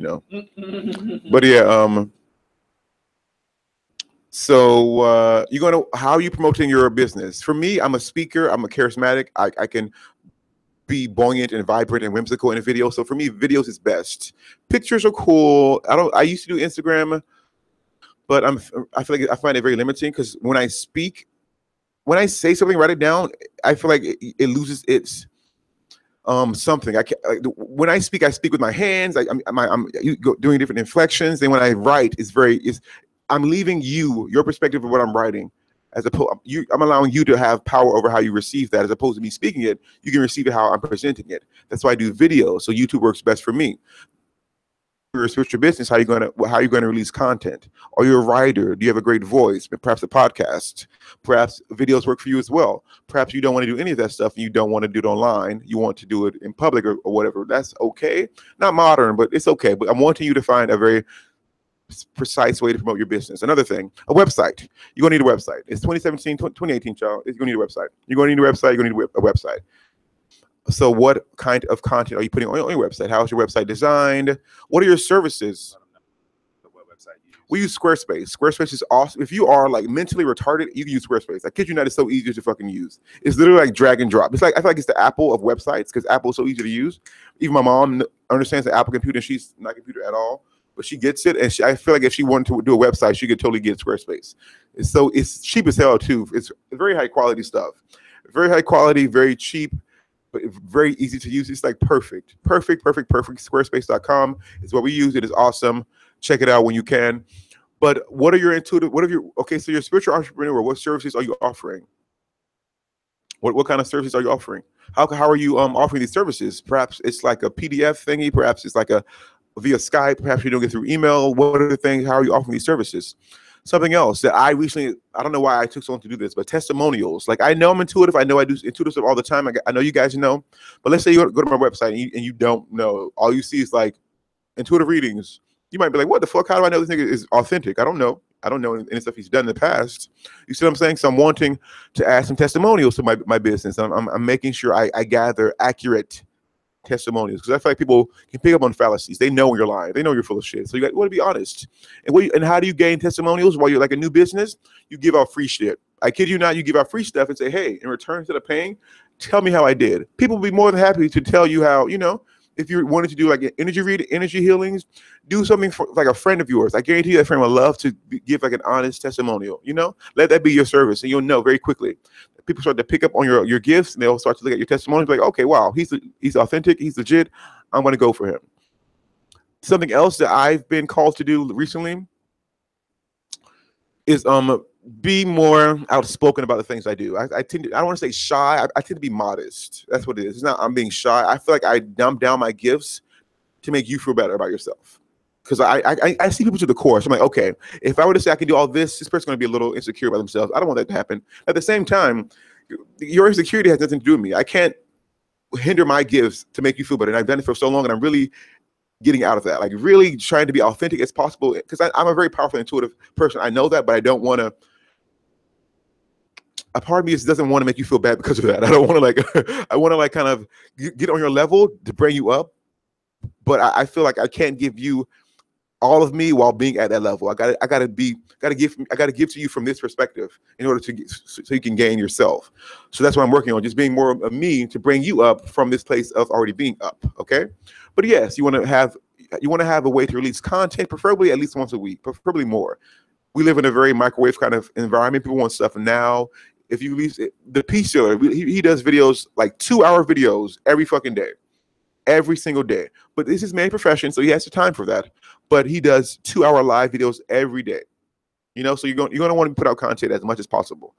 But yeah, so how are you promoting your business? For me, I'm a speaker. I'm a charismatic. I can be buoyant and vibrant and whimsical in a video. So for me, videos is best. Pictures are cool. I used to do Instagram, but I feel like I find it very limiting, because when I speak, when I say something, write it down, I feel like it loses its something. When I speak with my hands. I'm doing different inflections. And when I write, I'm leaving your perspective of what I'm writing. As opposed, I'm allowing you to have power over how you receive that, as opposed to me speaking it. You can receive it how I'm presenting it. That's why I do video. So YouTube works best for me. You're a spiritual business. How are you going to release content? Are you a writer? Do you have a great voice? Perhaps a podcast. Perhaps videos work for you as well. Perhaps you don't want to do any of that stuff, and you don't want to do it online. You want to do it in public or whatever. That's okay. Not modern, but it's okay. But I'm wanting you to find a very precise way to promote your business. Another thing, a website. You're going to need a website. It's 2017, 2018, child. You're going to need a website. You're going to need a website. You're going to need a website. So what kind of content are you putting on your website? How is your website designed? What are your services? We use Squarespace. Squarespace is awesome. If you are like mentally retarded, you can use Squarespace. I kid you not, it's so easy to fucking use. It's literally like drag and drop. It's like, I feel like it's the Apple of websites, because Apple is so easy to use. Even my mom understands the Apple computer, and she's not a computer at all, but she gets it. And I feel like if she wanted to do a website, she could totally get Squarespace. It's cheap as hell too. It's very high quality stuff. Very high quality, very cheap, but very easy to use. It's like perfect. Squarespace.com is what we use. It is awesome. Check it out when you can. But so you're a spiritual entrepreneur. What services are you offering? What kind of services are you offering? How are you offering these services? Perhaps it's like a PDF thingy. Perhaps it's like via Skype. Perhaps you're doing it through email. What are the things? How are you offering these services? Something else that I don't know why I took so long to do this, but testimonials. Like, I know I'm intuitive. I know I do intuitive stuff all the time. I know you guys know, but let's say you go to my website and you don't know. All you see is like intuitive readings. You might be like, what the fuck? How do I know this nigga is authentic? I don't know. I don't know any stuff he's done in the past. You see what I'm saying? So I'm wanting to add some testimonials to my business. I'm making sure I gather accurate testimonials, because I feel like people can pick up on fallacies. They know you're lying. They know you're full of shit. So you want to be honest. And how do you gain testimonials? While you're like a new business, you give out free shit. I kid you not, you give out free stuff and say, hey, in return instead of paying, tell me how I did. People will be more than happy to tell you how, if you wanted to do like energy healings, do something for like a friend of yours. I guarantee you that friend would love to give like an honest testimonial, let that be your service, and you'll know very quickly. People start to pick up on your gifts, and they'll start to look at your testimonials like, okay, wow, he's authentic, he's legit, I'm going to go for him. Something else that I've been called to do recently is be more outspoken about the things I do. I don't want to say shy. I tend to be modest. That's what it is. It's not I'm being shy. I feel like I dumb down my gifts to make you feel better about yourself. Because I see people to the core. So I'm like, okay, if I were to say I can do all this person's going to be a little insecure about themselves. I don't want that to happen. At the same time, your insecurity has nothing to do with me. I can't hinder my gifts to make you feel better. And I've done it for so long, and I'm really getting out of that. Like, really trying to be authentic as possible. Because I'm a very powerful, intuitive person. I know that, but I don't want to. A part of me doesn't want to make you feel bad because of that. I don't want to I want to kind of get on your level to bring you up. But I feel like I can't give you all of me while being at that level. I gotta give to you from this perspective in order so you can gain yourself. So that's what I'm working on, just being more of me to bring you up from this place of already being up. Okay. But yes, you want to have a way to release content, preferably at least once a week, preferably more. We live in a very microwave kind of environment. People want stuff now. If you release it, the Peace Sealer, he does videos, like 2-hour videos every fucking day. Every single day. But this is man's profession, so he has the time for that. But he does 2-hour live videos every day. So you're going to want to put out content as much as possible.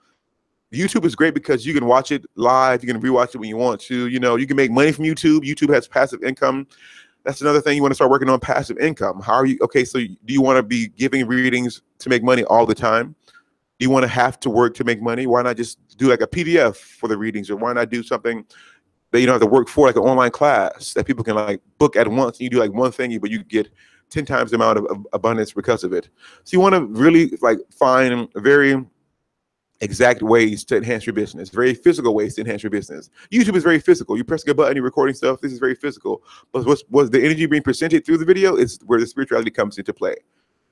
YouTube is great because you can watch it live. You can rewatch it when you want to. You can make money from YouTube. YouTube has passive income. That's another thing you want to start working on, passive income. How are you? Okay, so do you want to be giving readings to make money all the time? Do you want to have to work to make money? Why not just do like a PDF for the readings? Or why not do something that you don't have to work for, like an online class that people can like book at once? And you do like one thing, but you get 10 times the amount of abundance because of it. So you want to really like find very exact ways to enhance your business, very physical ways to enhance your business. YouTube is very physical. You press a button, you're recording stuff. This is very physical. But what's the energy being presented through the video is where the spirituality comes into play.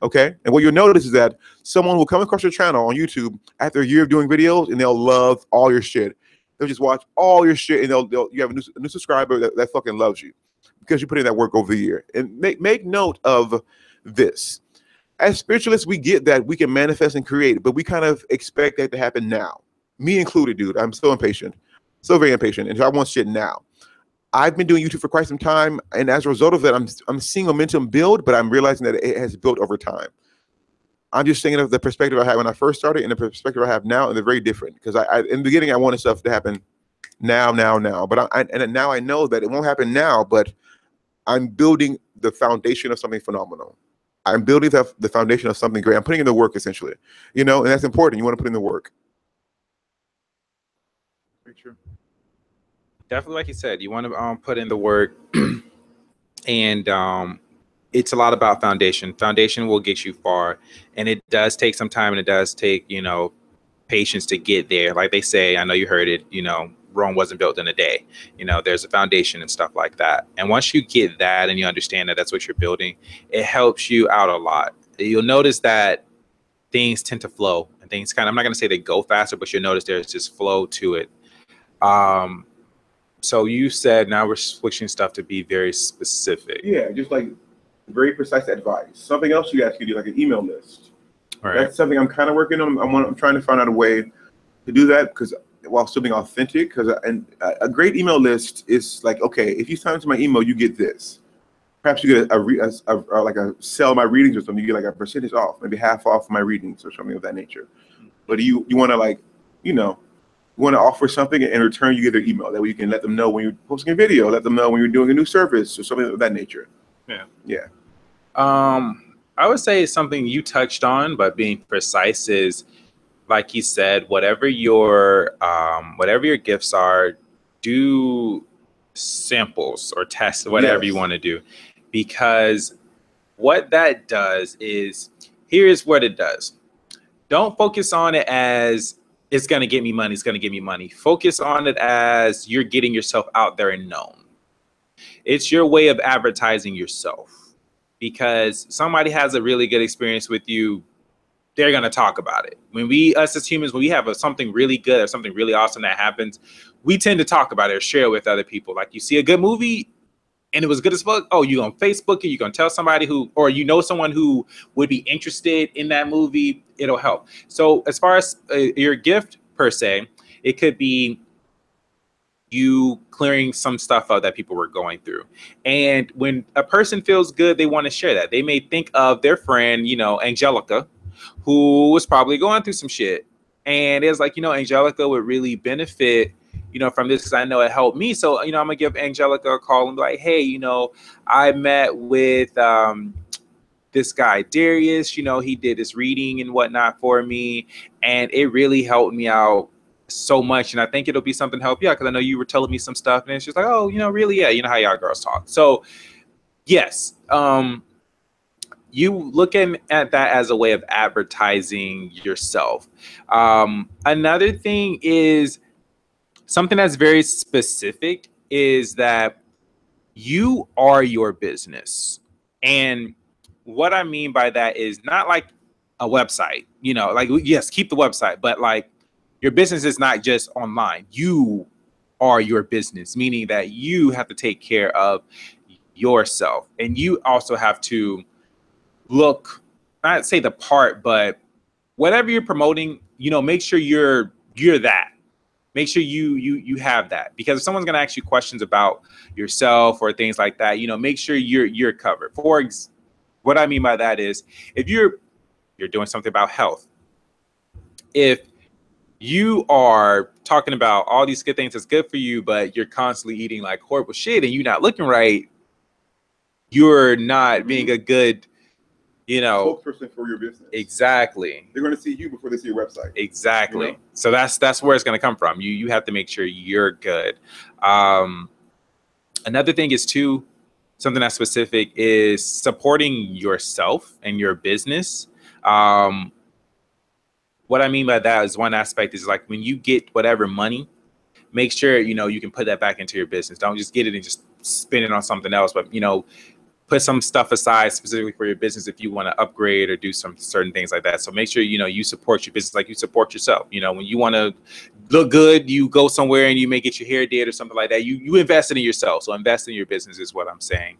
Okay. And what you'll notice is that someone will come across your channel on YouTube after a year of doing videos, and they'll love all your shit. They'll just watch all your shit, and you have a new subscriber that fucking loves you because you put in that work over the year. And make note of this. As spiritualists, we get that we can manifest and create, but we kind of expect that to happen now. Me included, dude. I'm so impatient. So very impatient. And I want shit now. I've been doing YouTube for quite some time, and as a result of that, I'm seeing momentum build, but I'm realizing that it has built over time. I'm just thinking of the perspective I had when I first started and the perspective I have now, and they're very different. Because in the beginning, I wanted stuff to happen now. But now I know that it won't happen now, but I'm building the foundation of something phenomenal. I'm building the foundation of something great. I'm putting in the work, essentially. And that's important. You want to put in the work. Very true. Definitely, like you said, you want to put in the work, and it's a lot about foundation. Foundation will get you far, and it does take some time, and it does take patience to get there. Like they say, I know you heard it. Rome wasn't built in a day. There's a foundation and stuff like that. And once you get that, and you understand that that's what you're building, it helps you out a lot. You'll notice that things tend to flow, and things I'm not going to say they go faster, but you'll notice there's this flow to it. So you said now we're switching stuff to be very specific. Yeah, just like very precise advice. Something else you guys could do, like an email list. All right. That's something I'm kind of working on. I'm trying to find out a way to do that, because while still being authentic. Because a great email list is like, okay, if you sign to my email, you get this. Perhaps you get like a sell my readings or something. You get like a percentage off, maybe half off my readings or something of that nature. But you want to you want to offer something, and in return you get their email. That way you can let them know when you're posting a video, let them know when you're doing a new service or something of that nature. Yeah. Yeah. I would say something you touched on, but being precise is, like he said, whatever your gifts are, do samples or test whatever you want to do, because what that does is, here's what it does. Don't focus on it as it's going to get me money. It's going to give me money. Focus on it as you're getting yourself out there and known. It's your way of advertising yourself, because somebody has a really good experience with you. They're going to talk about it. When us as humans, when we have something really good or something really awesome that happens, we tend to talk about it or share it with other people. Like, you see a good movie and it was good as fuck. Oh, you're going to Facebook it. You're going to tell somebody or someone who would be interested in that movie. It'll help. So as far as your gift per se, it could be you clearing some stuff out that people were going through. And when a person feels good, they want to share that. They may think of their friend, Angelica, who was probably going through some shit. And it's like, Angelica would really benefit, from this, because I know it helped me. So, I'm going to give Angelica a call and be like, hey, I met with this guy, Darius, he did this reading and whatnot for me. And it really helped me out so much. And I think it'll be something to help you out, because I know you were telling me some stuff. And it's just like, oh, really? Yeah. You know how y'all girls talk. So, yes. You looking at that as a way of advertising yourself. Another thing is something that's very specific, is that you are your business. And what I mean by that is not like a website, like, yes, keep the website, but like, your business is not just online. You are your business, meaning that you have to take care of yourself. And you also have to look, not say the part, but whatever you're promoting, make sure you're that. Make sure you have that, because if someone's going to ask you questions about yourself or things like that, make sure you're covered. What I mean by that is, if you're doing something about health, if you are talking about all these good things that's good for you, but you're constantly eating like horrible shit and you're not looking right, you're not being a good spokesperson for your business. Exactly. They're going to see you before they see your website. Exactly. So that's where it's going to come from. You have to make sure you're good. Another thing is too, something that's specific, is supporting yourself and your business. What I mean by that is, one aspect is like, when you get whatever money, make sure you can put that back into your business. Don't just get it and just spend it on something else, but put some stuff aside specifically for your business if you want to upgrade or do some certain things like that. So make sure, you support your business like you support yourself. When you want to look good, you go somewhere and you may get your hair did or something like that. You invest in yourself. So invest in your business is what I'm saying.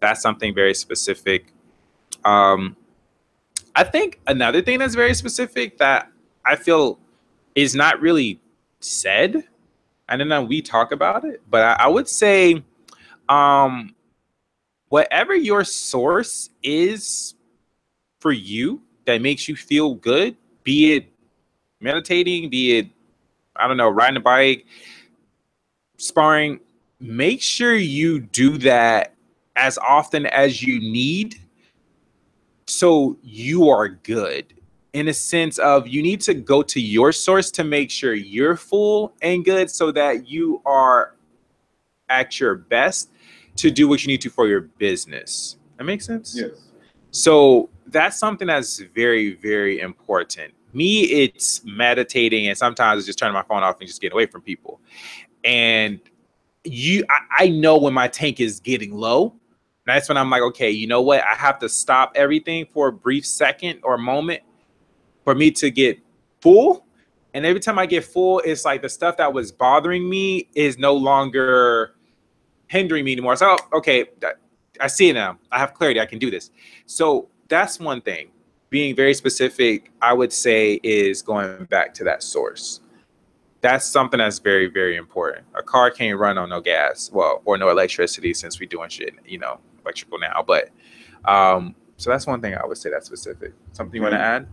That's something very specific. I think another thing that's very specific that I feel is not really said, I don't know, we talk about it, but I would say, whatever your source is for you that makes you feel good, be it meditating, be it, I don't know, riding a bike, sparring, make sure you do that as often as you need, so you are good. In a sense of, you need to go to your source to make sure you're full and good, so that you are at your best to do what you need to for your business. That makes sense? Yes. So that's something that's very, very important. Me, it's meditating, and sometimes it's just turning my phone off and just getting away from people. And I know when my tank is getting low. That's when I'm like, okay, you know what? I have to stop everything for a brief second or moment for me to get full. And every time I get full, it's like the stuff that was bothering me is no longer hindering me anymore. So, okay, I see it now. I have clarity. I can do this. So that's one thing. Being very specific, I would say, is going back to that source. That's something that's very, very important. A car can't run on no gas, or no electricity, since we're doing shit, electrical now. But so that's one thing I would say that's specific. Something you want to add?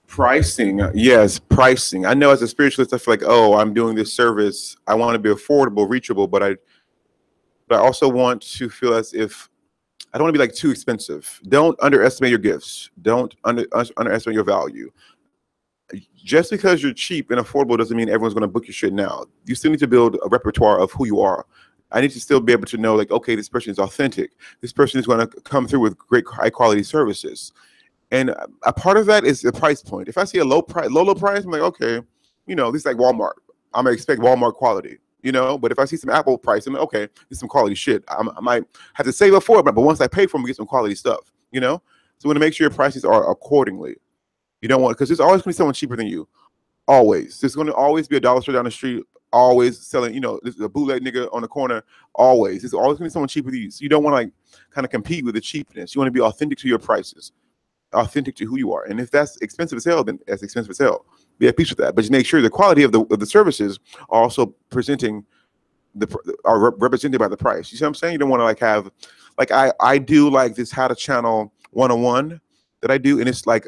Pricing. Yes, pricing. I know as a spiritualist, I feel like, oh, I'm doing this service. I want to be affordable, reachable, but I also want to feel as if I don't want to be like too expensive. Don't underestimate your gifts. Don't underestimate your value. Just because you're cheap and affordable doesn't mean everyone's going to book your shit now. You still need to build a repertoire of who you are. I need to still be able to know, like, okay, this person is authentic. This person is going to come through with great, high quality services. And a part of that is the price point. If I see a low price, I'm like, okay, you know, this is like Walmart. I'm gonna expect Walmart quality, you know. But if I see some Apple price, I'm like, okay, this is some quality shit. I might have to save up for it, but once I pay for them, we get some quality stuff, you know. So we want to make sure your prices are accordingly. You don't want, because there's always going to be someone cheaper than you. Always. There's going to always be a dollar store down the street, always selling, you know, this is a bootleg nigga on the corner. Always. There's always going to be someone cheaper than you. So you don't want to like kind of compete with the cheapness. You want to be authentic to your prices, authentic to who you are. And if that's expensive as hell, then that's expensive as hell. Be at peace with that. But just make sure the quality of the services are also presenting are represented by the price. You see what I'm saying? You don't want to like have, like I do like this how to channel 101 that I do, and it's like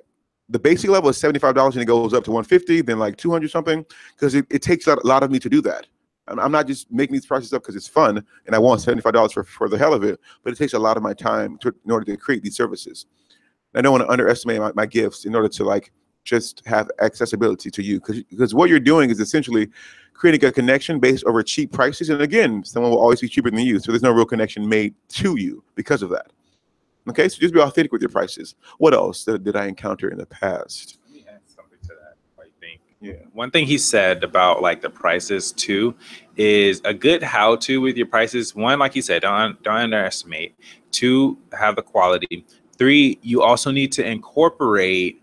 the basic level is $75 and it goes up to 150, then like 200 something, because it takes a lot of me to do that. I'm not just making these prices up because it's fun and I want $75 for the hell of it, but it takes a lot of my time in order to create these services. I don't want to underestimate my gifts in order to like just have accessibility to you, because what you're doing is essentially creating a connection based over cheap prices. And again, someone will always be cheaper than you, so there's no real connection made to you because of that. Okay, so just be authentic with your prices. What else did I encounter in the past? Let me add something to that. I think one thing he said about like the prices too is a good how-to with your prices. One, like he said, don't underestimate. Two, have the quality. Three, you also need to incorporate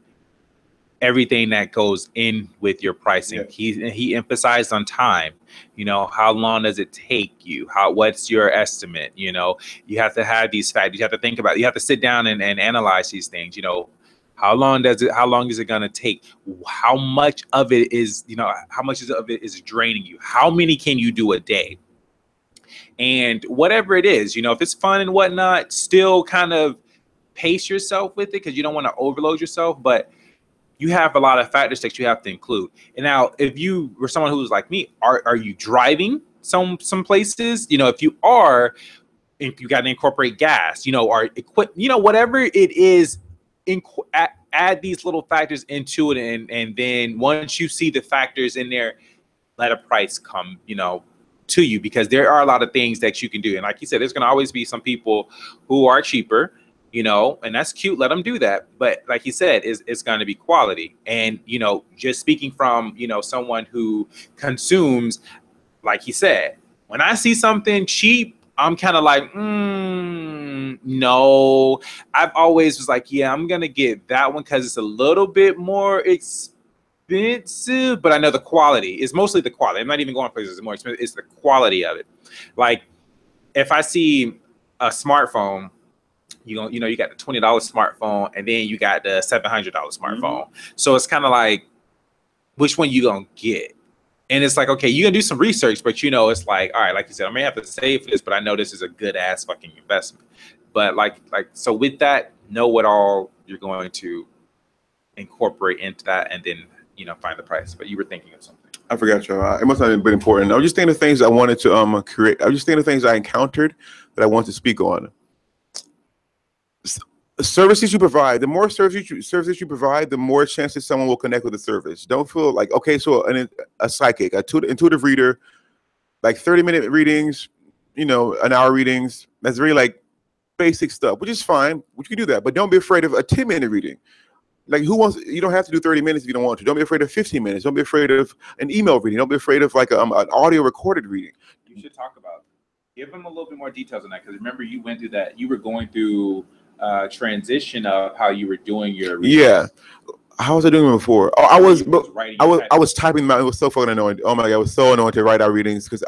everything that goes in with your pricing. Yeah. He emphasized on time. You know, how long does it take you? What's your estimate? You know, you have to have these factors. You have to think about it. You have to sit down and analyze these things. You know, how long is it going to take? How much of it is, you know, how much of it is draining you? How many can you do a day? And whatever it is, you know, if it's fun and whatnot, still kind of pace yourself with it, because you don't want to overload yourself. But you have a lot of factors that you have to include. And now, if you were someone who's like me, are you driving some places? You know, if you are, you got to incorporate gas, you know, or you know, whatever it is, add these little factors into it. And then once you see the factors in there, let a price come, you know, to you, because there are a lot of things that you can do. And like you said, there's going to always be some people who are cheaper, you know, and that's cute. Let them do that. But like you said, it's going to be quality. And, you know, just speaking from, you know, someone who consumes, like he said, when I see something cheap, I'm kind of like, no. I've always was like, yeah, I'm going to get that one because it's a little bit more expensive, but I know the quality is mostly the quality. I'm not even going places it's more expensive. It's the quality of it. Like if I see a smartphone, you know, you got the $20 smartphone, and then you got the $700 smartphone. So it's kind of like, which one you gonna get? And it's like, okay, you can do some research, but you know, it's like, all right, like you said, I may have to save for this, but I know this is a good ass fucking investment. But like, so with that, know what all you're going to incorporate into that, and then, you know, find the price. But you were thinking of something. I forgot, y'all. It must not have been important. I was just thinking of things I wanted to create. I was just thinking of things I encountered that I want to speak on. Services you provide, the more services you provide, the more chances someone will connect with the service. Don't feel like, okay, so a psychic, intuitive reader, like 30-minute readings, you know, an hour readings, that's very like basic stuff, which is fine, which you can do that, but don't be afraid of a 10-minute reading. Like you don't have to do 30 minutes if you don't want to. Don't be afraid of 15 minutes. Don't be afraid of an email reading. Don't be afraid of like an audio recorded reading. You should talk about, give them a little bit more details on that, because remember you went through that, you were going through transition of how you were doing your readings. Yeah. How was I doing it before? Oh, I was typing them out. It was so fucking annoying. Oh my God, it was so annoying to write out readings because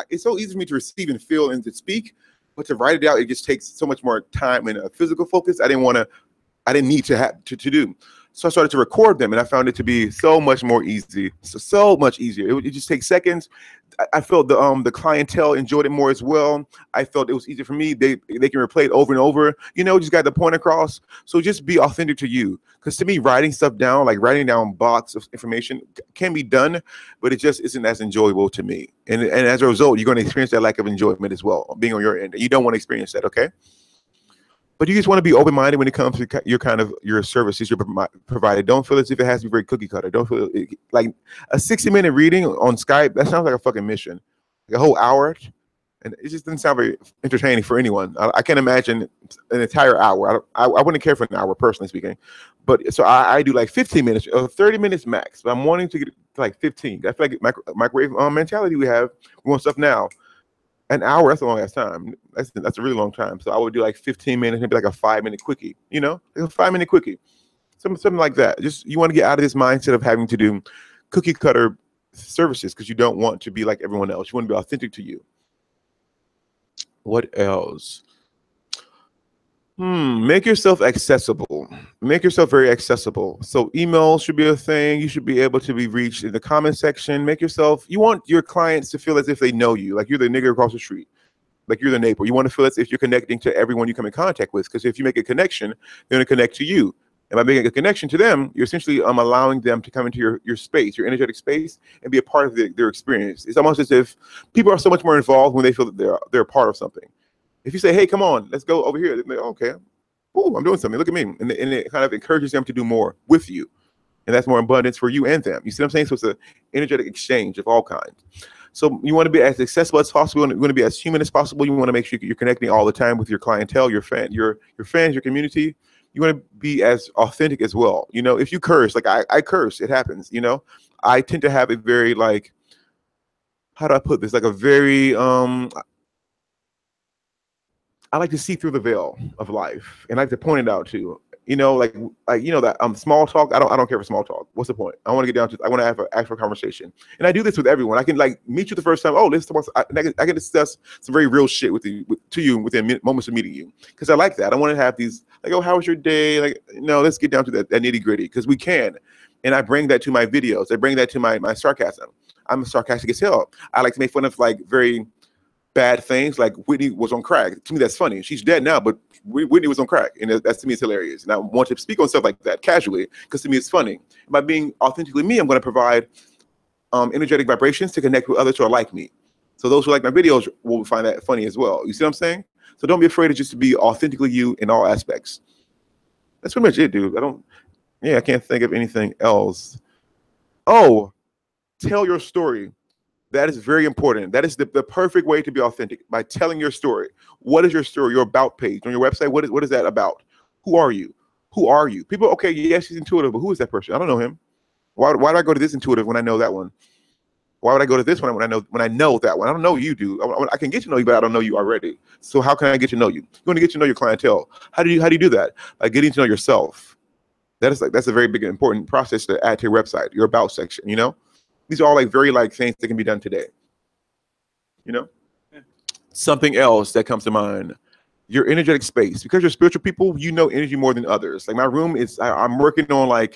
it's so easy for me to receive and feel and to speak, but to write it out, it just takes so much more time and a physical focus. I didn't need to have to do. So I started to record them, and I found it to be so much more easy. So much easier. It just takes seconds. I felt the clientele enjoyed it more as well. I felt it was easier for me. They can replay it over and over. You know, just got the point across. So just be authentic to you. Because to me, writing stuff down, like writing down blocks of information, can be done, but it just isn't as enjoyable to me. And as a result, you're going to experience that lack of enjoyment as well, being on your end. You don't want to experience that, okay? But you just want to be open-minded when it comes to your services you're provided. Don't feel as if it has to be very cookie cutter. Don't feel like a 60-minute reading on Skype. That sounds like a fucking mission. Like a whole hour, and it just doesn't sound very entertaining for anyone. I can't imagine an entire hour. I wouldn't care for an hour, personally speaking. But so I do like 15 minutes or 30 minutes max. But I'm wanting to get to like 15. I feel like microwave mentality we have. We want stuff now. An hour, that's a long ass time. That's a really long time. So I would do like 15 minutes, maybe like a 5-minute quickie, like a 5-minute quickie. Something like that. Just you want to get out of this mindset of having to do cookie cutter services because you don't want to be like everyone else. You want to be authentic to you. What else? Make yourself accessible. Make yourself very accessible. So email should be a thing. You should be able to be reached in the comment section. You want your clients to feel as if they know you, like you're the nigger across the street, like you're the neighbor. You want to feel as if you're connecting to everyone you come in contact with, because if you make a connection, they're going to connect to you. And by making a connection to them, you're essentially allowing them to come into your space, your energetic space, and be a part of their experience. It's almost as if people are so much more involved when they feel that they're a part of something. If you say, hey, come on, let's go over here. They're like, okay, oh, I'm doing something. Look at me. And it kind of encourages them to do more with you. And that's more abundance for you and them. You see what I'm saying? So it's an energetic exchange of all kinds. So you want to be as accessible as possible. And you want to be as human as possible. You want to make sure you're connecting all the time with your clientele, your fans, your community. You want to be as authentic as well. If you curse, like I curse, it happens. I tend to have a very how do I put this? Like a very, I like to see through the veil of life, and I like to point it out too. That small talk. I don't care for small talk. What's the point? I want to get down to. I want to have an actual conversation, and I do this with everyone. I can meet you the first time. Oh, I can discuss some very real shit with you within moments of meeting you, because I like that. I don't want to have these oh, how was your day? No, let's get down to that nitty gritty, because we can, and I bring that to my videos. I bring that to my sarcasm. I'm sarcastic as hell. I like to make fun of very bad things, like Whitney was on crack. To me, that's funny. She's dead now, but Whitney was on crack, and that's to me, it's hilarious. And I want to speak on stuff like that casually, because to me, it's funny. And by being authentically me, I'm going to provide energetic vibrations to connect with others who are like me. So those who like my videos will find that funny as well. You see what I'm saying? So don't be afraid of just to be authentically you in all aspects. That's pretty much it, dude. I can't think of anything else. Oh, tell your story. That is very important. That is the perfect way to be authentic, by telling your story. What is your story? Your about page on your website. What is that about? Who are you? Who are you? People, okay, yes, he's intuitive, but who is that person? I don't know him. Why do I go to this intuitive when I know that one? Why would I go to this one when I know that one? I don't know you, dude. I can get to know you, but I don't know you already. So how can I get to know you? You want to get to know your clientele. How do you do that? By getting to know yourself. That's a very big important process to add to your website, your about section. These are all very things that can be done today. Yeah. Something else that comes to mind, your energetic space. Because you're spiritual people, you know energy more than others. My room is, I'm working on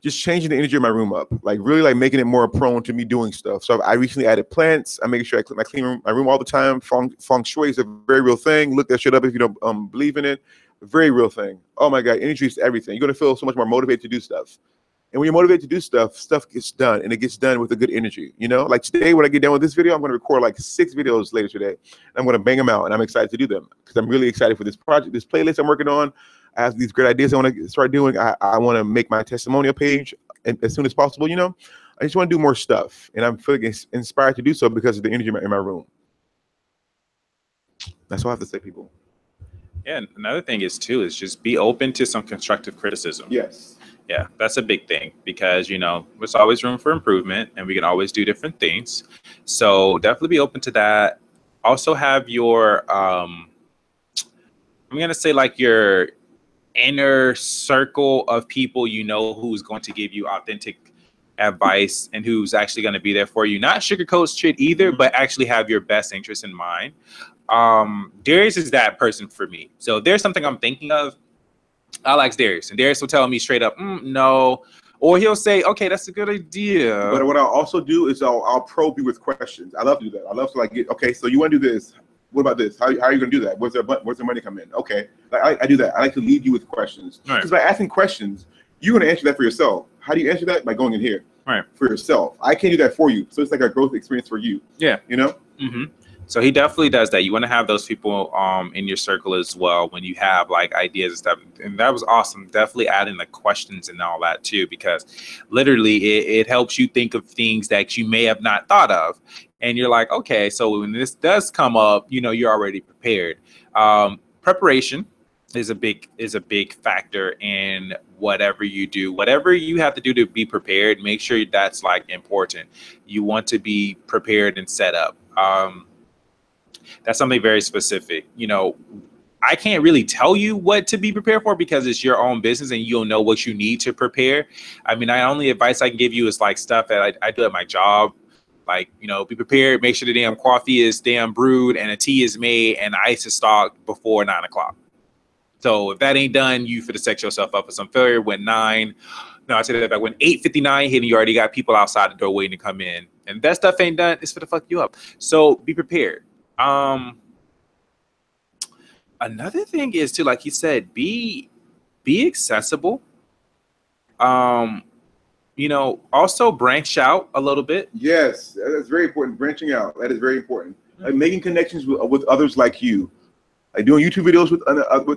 just changing the energy of my room up, really making it more prone to me doing stuff. So I recently added plants. I'm making sure I clean my room all the time. Feng Shui is a very real thing. Look that shit up if you don't believe in it. Very real thing. Oh my God, energy is everything. You're gonna feel so much more motivated to do stuff. And when you're motivated to do stuff, stuff gets done, and it gets done with a good energy. Today, when I get done with this video, I'm going to record 6 videos later today. And I'm going to bang them out, and I'm excited to do them because I'm really excited for this project, this playlist I'm working on. I have these great ideas I want to start doing. I want to make my testimonial page as soon as possible. I just want to do more stuff, and I'm feeling inspired to do so because of the energy in my room. That's all I have to say, people. Yeah, and another thing is just be open to some constructive criticism. Yes. Yeah, that's a big thing, because there's always room for improvement, and we can always do different things. So definitely be open to that. Also have your I'm gonna say your inner circle of people who's going to give you authentic advice and who's actually going to be there for you. Not sugarcoat shit either, but actually have your best interest in mind. Darius is that person for me. So if there's something I'm thinking of, I'll ask Darius, and Darius will tell me straight up, no, or he'll say, okay, that's a good idea. But what I'll also do is I'll probe you with questions. I love to do that. I love to get, okay, so you want to do this? What about this? How are you going to do that? Where's the money come in? Okay, I do that. I like to lead you with questions, because by asking questions, you're going to answer that for yourself. How do you answer that? By going in here, for yourself. I can't do that for you, so it's like a growth experience for you. Yeah, So he definitely does that. You want to have those people in your circle as well when you have like ideas and stuff. And that was awesome. Definitely add in the questions and all that too, because literally it helps you think of things that you may have not thought of. And you're like, okay, so when this does come up, you know, you're already prepared. Preparation is a big factor in whatever you do. Whatever you have to do to be prepared, make sure that's like important. You want to be prepared and set up. That's something very specific. You know, I can't really tell you what to be prepared for because it's your own business and you'll know what you need to prepare. I mean, the only advice I can give you is like stuff that I do at my job. Like, you know, be prepared, make sure the damn coffee is damn brewed and a tea is made and ice is stocked before 9 o'clock. So if that ain't done, you for to set yourself up for some failure when 8:59 hit and you already got people outside the door waiting to come in. And if that stuff ain't done, it's for to fuck you up. So be prepared. Another thing is to, like you said, be accessible. You know, also branch out a little bit. Yes, that's very important. Branching out, that is very important. Like making connections with others like you. Like doing YouTube videos with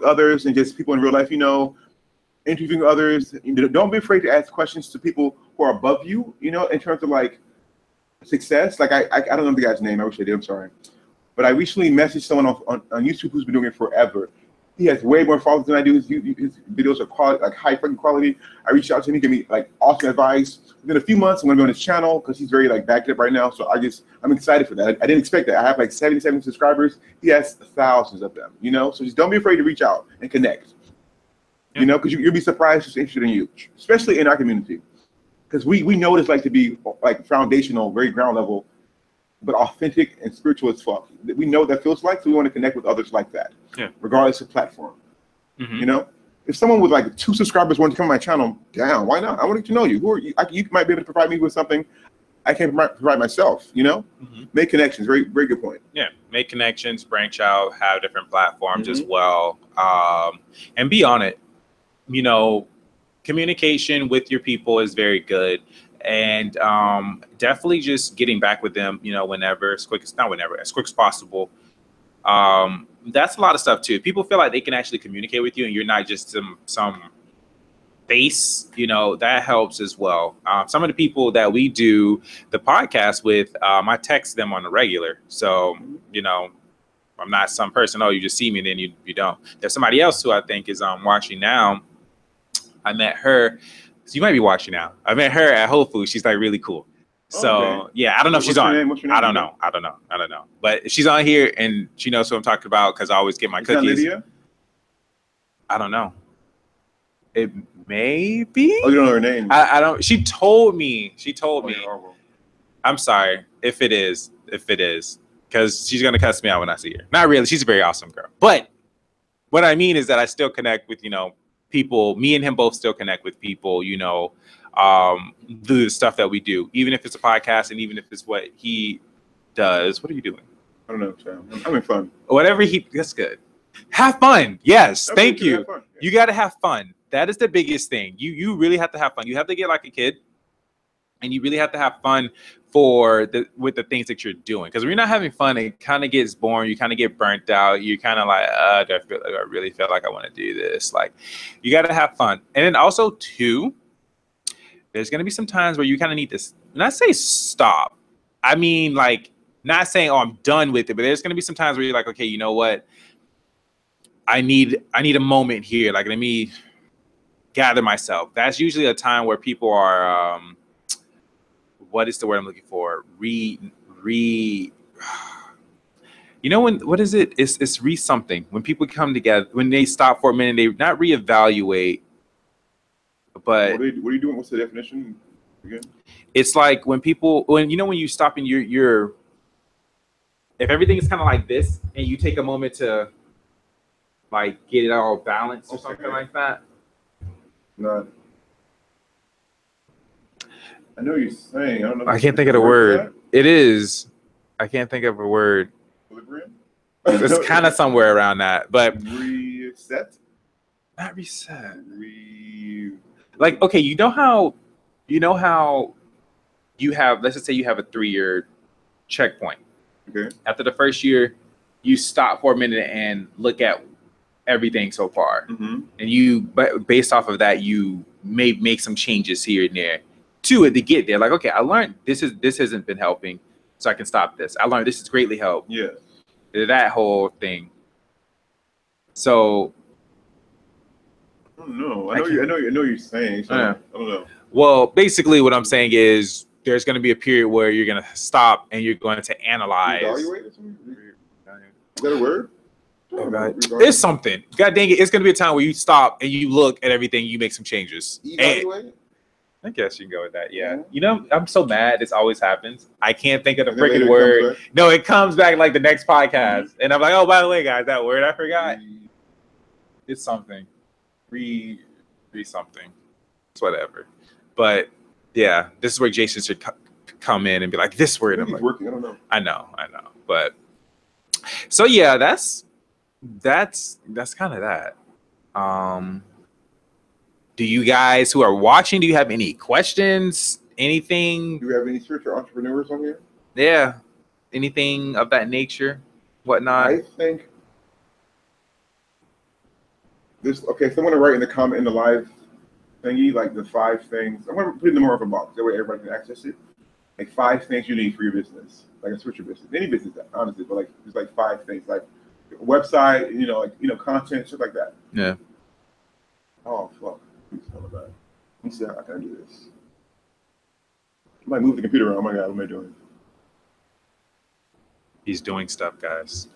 others and just people in real life, you know, interviewing others. You know, don't be afraid to ask questions to people who are above you, you know, in terms of like success. Like I don't know the guy's name. I wish I did. I'm sorry. But I recently messaged someone on YouTube who's been doing it forever. He has way more followers than I do. His videos are quality, like high fucking quality. I reached out to him. He gave me like awesome advice. Within a few months, I'm gonna be on his channel because he's very like backed up right now. So I'm excited for that. I didn't expect that. I have like 77 subscribers. He has thousands of them. You know, so just don't be afraid to reach out and connect. Yeah. You know, because you'll be surprised who's interested in you, especially in our community. Because we know what it's like to be like foundational, very ground level, but authentic and spiritual as fuck. We know what that feels like, so we want to connect with others like that, regardless of platform. Mm-hmm. You know, if someone with like 2 subscribers wanted to come on my channel, down, why not? I want to know you. Who are you? You might be able to provide me with something I can't provide myself. You know, make connections. Very, very good point. Yeah, make connections, branch out, have different platforms as well, and be on it. You know, communication with your people is very good. And definitely just getting back with them, you know, as quick as possible. That's a lot of stuff too. People feel like they can actually communicate with you and you're not just some face, you know, that helps as well. Some of the people that we do the podcast with, I text them on the regular. So, you know, I'm not some person, oh, you just see me and then you don't. There's somebody else who I think is watching now. I met her. So you might be watching now. I met her at Whole Foods. She's like really cool. So yeah, I don't know if she's on. What's your name? I don't know. But if she's on here and she knows who I'm talking about because I always get my cookies. Lydia? I don't know. It may be. Oh, you don't know her name. I don't. She told me. I'm sorry if it is, because she's gonna cuss me out when I see her. Not really. She's a very awesome girl. But what I mean is that I still connect with, you know, people. Me and him both still connect with people, you know, the stuff that we do, even if it's a podcast and even if it's what he does. What are you doing? I don't know, Sam. I'm having fun. Whatever that's good. Have fun. Yes, thank you. Yeah. You got to have fun. That is the biggest thing. You really have to have fun. You have to get like a kid, and you really have to have fun with the things that you're doing. Because when you're not having fun, it kind of gets boring. You kind of get burnt out. You kind of like, I really feel like I want to do this. Like, you got to have fun. And then also too, there's going to be some times where you kind of need to not say stop. I mean, like, not saying, oh, I'm done with it, but there's going to be some times where you're like, okay, you know what? I need a moment here. Like, let me gather myself. That's usually a time where people are, what is the word I'm looking for? You know, what is it? It's something. When people come together, when they stop for a minute, they not reevaluate, but what are you doing? What's the definition again? It's like when you stop and you're if everything is kind of like this and you take a moment to like get it all balanced or something like that. No. I know what you're saying. I don't know. I can't think of the word. It is. I can't think of a word. Equilibrium? It's kind of somewhere around that, but reset. Not reset. Like, okay, you know how you have, let's just say you have a 3-year checkpoint. Okay. After the first year, you stop for a minute and look at everything so far. Mm-hmm. And you, but based off of that, you may make some changes here and there to it to get there. Like, okay, I learned this hasn't been helping, so I can stop this. I learned this has greatly helped. Yeah. That whole thing. So I don't know. I know you're saying. So Yeah. I don't know. well, basically what I'm saying is there's going to be a period where you're going to stop and you're going to analyze. Evaluate or something? Is that a word? There's something. God dang it. It's going to be a time where you stop and you look at everything, you make some changes. Evaluate? I guess you can go with that. Yeah. Yeah. You know, I'm so mad. This always happens. I can't think of the And then later freaking it word. comes back. No, it comes back like the next podcast. And I'm like, oh, by the way, guys, that word I forgot. It's something. Re something. It's whatever. But yeah, this is where Jason should come in and be like, this word. I'm He's like, working. I don't know. I know. But so yeah, that's kind of that. Do you guys who are watching, do you have any questions? Anything? Do we have any spiritual entrepreneurs on here? Yeah. Anything of that nature? Whatnot? I think this. Okay, someone to write in the comment in the live thingy, like the 5 things. I'm gonna put it in the more of a box. That way everybody can access it. Like 5 things you need for your business, like a spiritual business, any business, honestly. But like, there's like 5 things, like a website, content, shit like that. Yeah. Oh fuck! Let me see how I can do this. I might move the computer around. Oh my god, what am I doing? He's doing stuff, guys.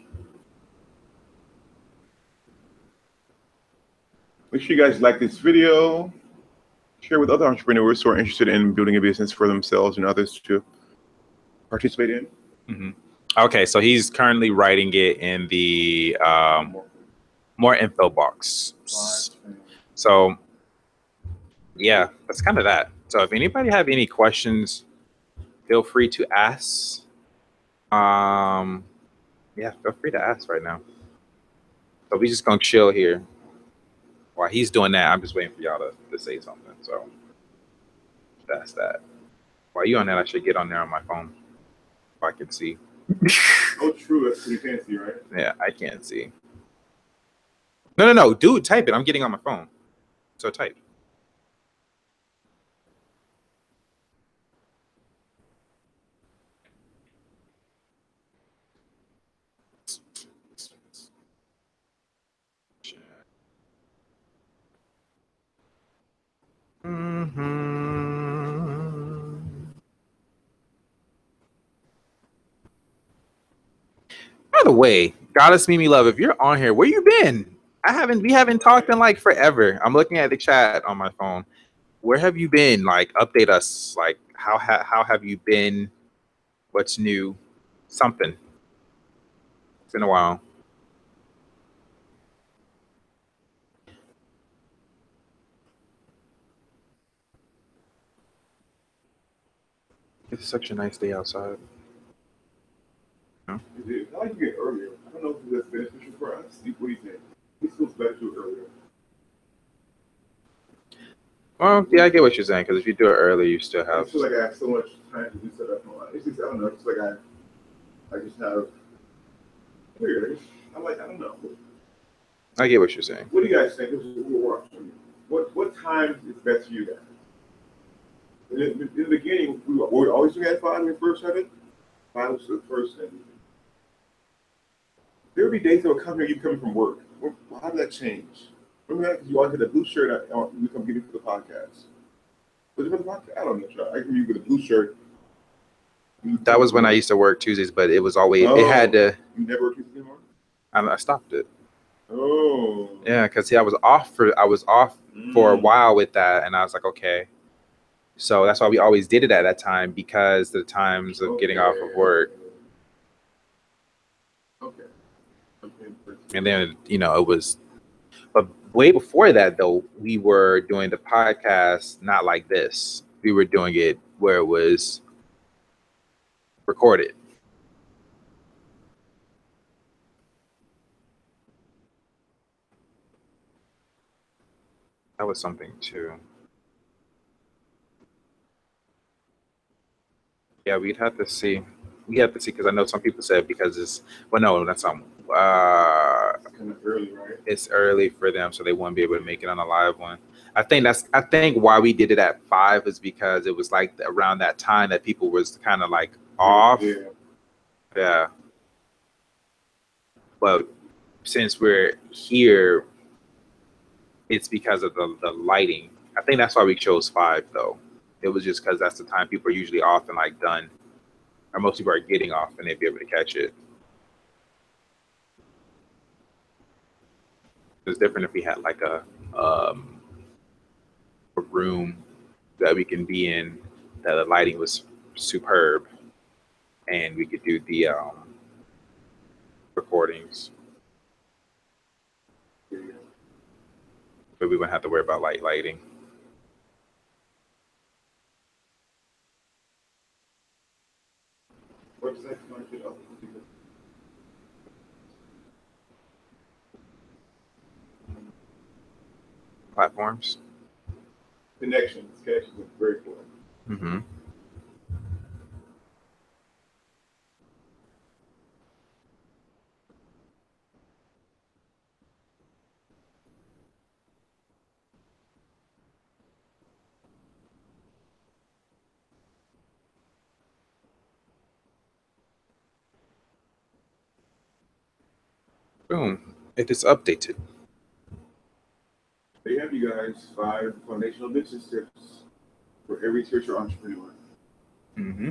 Make sure you guys like this video. Share with other entrepreneurs who are interested in building a business for themselves and others to participate in. Mm-hmm. Okay, so he's currently writing it in the more info box. So yeah, that's kind of that. So if anybody have any questions, feel free to ask. Yeah, feel free to ask right now. So we just gonna chill here. While he's doing that, I'm just waiting for y'all to say something. So that's that. While you on that, I should get on there on my phone if I can see. Oh, true. That's pretty fancy, right? Yeah, I can't see. No. Dude, type it. I'm getting on my phone. So type. By the way, Goddess Mimi Love, if you're on here, where you been? We haven't talked in like forever. I'm looking at the chat on my phone. Where have you been? Like, update us. Like, how have you been? What's new? Something. It's been a while. It's such a nice day outside. I like to get earlier. I don't know if that's beneficial for us. What do you think? This feels better to do it earlier. Well, yeah, I get what you're saying, because if you do it early, you still have. I feel like I have so much time to do stuff. It's just, I don't know. It's like I just have weird. I don't know. I get what you're saying. What do you guys think? What time is best for you guys? In the beginning, we always do at 5 when we first started. 5 was the first thing. There would be days that would come here, you coming from work. How did that change? Remember that? You always had the blue shirt. You come get me for the podcast. Was it for the podcast? I don't know. I remember you with a blue shirt. That was when I used to work Tuesdays, but it was always it had to. You never work Tuesdays anymore? I stopped it. Oh. Yeah, because I was off for a while with that, and I was like, okay. So that's why we always did it at that time, because the times of getting off of work. Okay. And then it was, but way before that though, we were doing the podcast not like this. We were doing it where it was recorded. That was something too. Yeah, we'd have to see. We have to see, because I know some people said because it's, well, no, that's kind of early, right? it's early for them, so they won't be able to make it on a live one. I think why we did it at 5 is because it was like around that time that people was kind of like off. Yeah. But since we're here, it's because of the lighting. I think that's why we chose 5 though. It was just because that's the time people are usually off and like done, or most people are getting off and they'd be able to catch it. It's different if we had like a room that we can be in, that the lighting was superb, and we could do the recordings, but we wouldn't have to worry about lighting. Platforms. Connections is very important. Mm-hmm. Boom. It is updated. They have you guys 5 foundational business tips for every spiritual entrepreneur. Mm-hmm.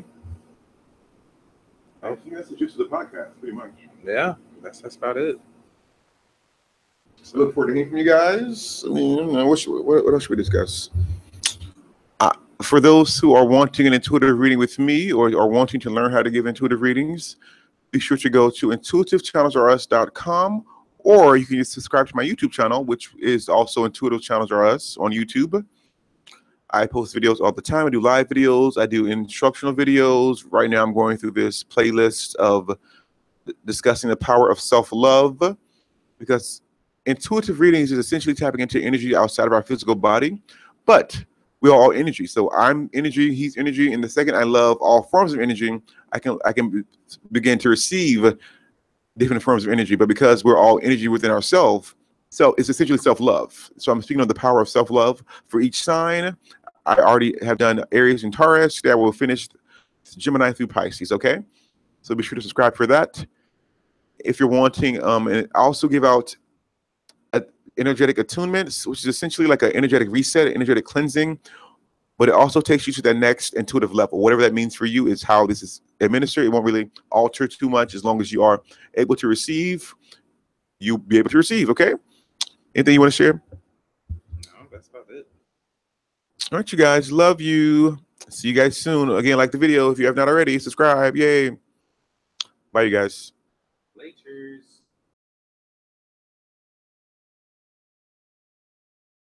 I think that's the gist of the podcast, pretty much. Yeah, that's about it. So look forward to hearing from you guys. I mean, what else should we discuss? For those who are wanting an intuitive reading with me, or are wanting to learn how to give intuitive readings, be sure to go to intuitivechannelsareus.com, or you can just subscribe to my YouTube channel, which is also Intuitive Channels Are Us on YouTube. I post videos all the time. I do live videos. I do instructional videos. Right now I'm going through this playlist of discussing the power of self-love, because intuitive readings is essentially tapping into energy outside of our physical body, but we're all energy. So I'm energy, he's energy. And the second I love all forms of energy, I can begin to receive different forms of energy. But because we're all energy within ourselves, so it's essentially self-love. So I'm speaking of the power of self-love for each sign. I already have done Aries and Taurus. Today I will finish Gemini through Pisces. Okay, so be sure to subscribe for that if you're wanting. And I also give out energetic attunements, which is essentially like an energetic reset, energetic cleansing, but it also takes you to that next intuitive level. Whatever that means for you is how this is administered. It won't really alter too much as long as you are able to receive. You'll be able to receive. Okay. Anything you want to share? No, that's about it. All right, you guys. Love you. See you guys soon. Again, like the video if you have not already. Subscribe. Yay. Bye, you guys. Laters.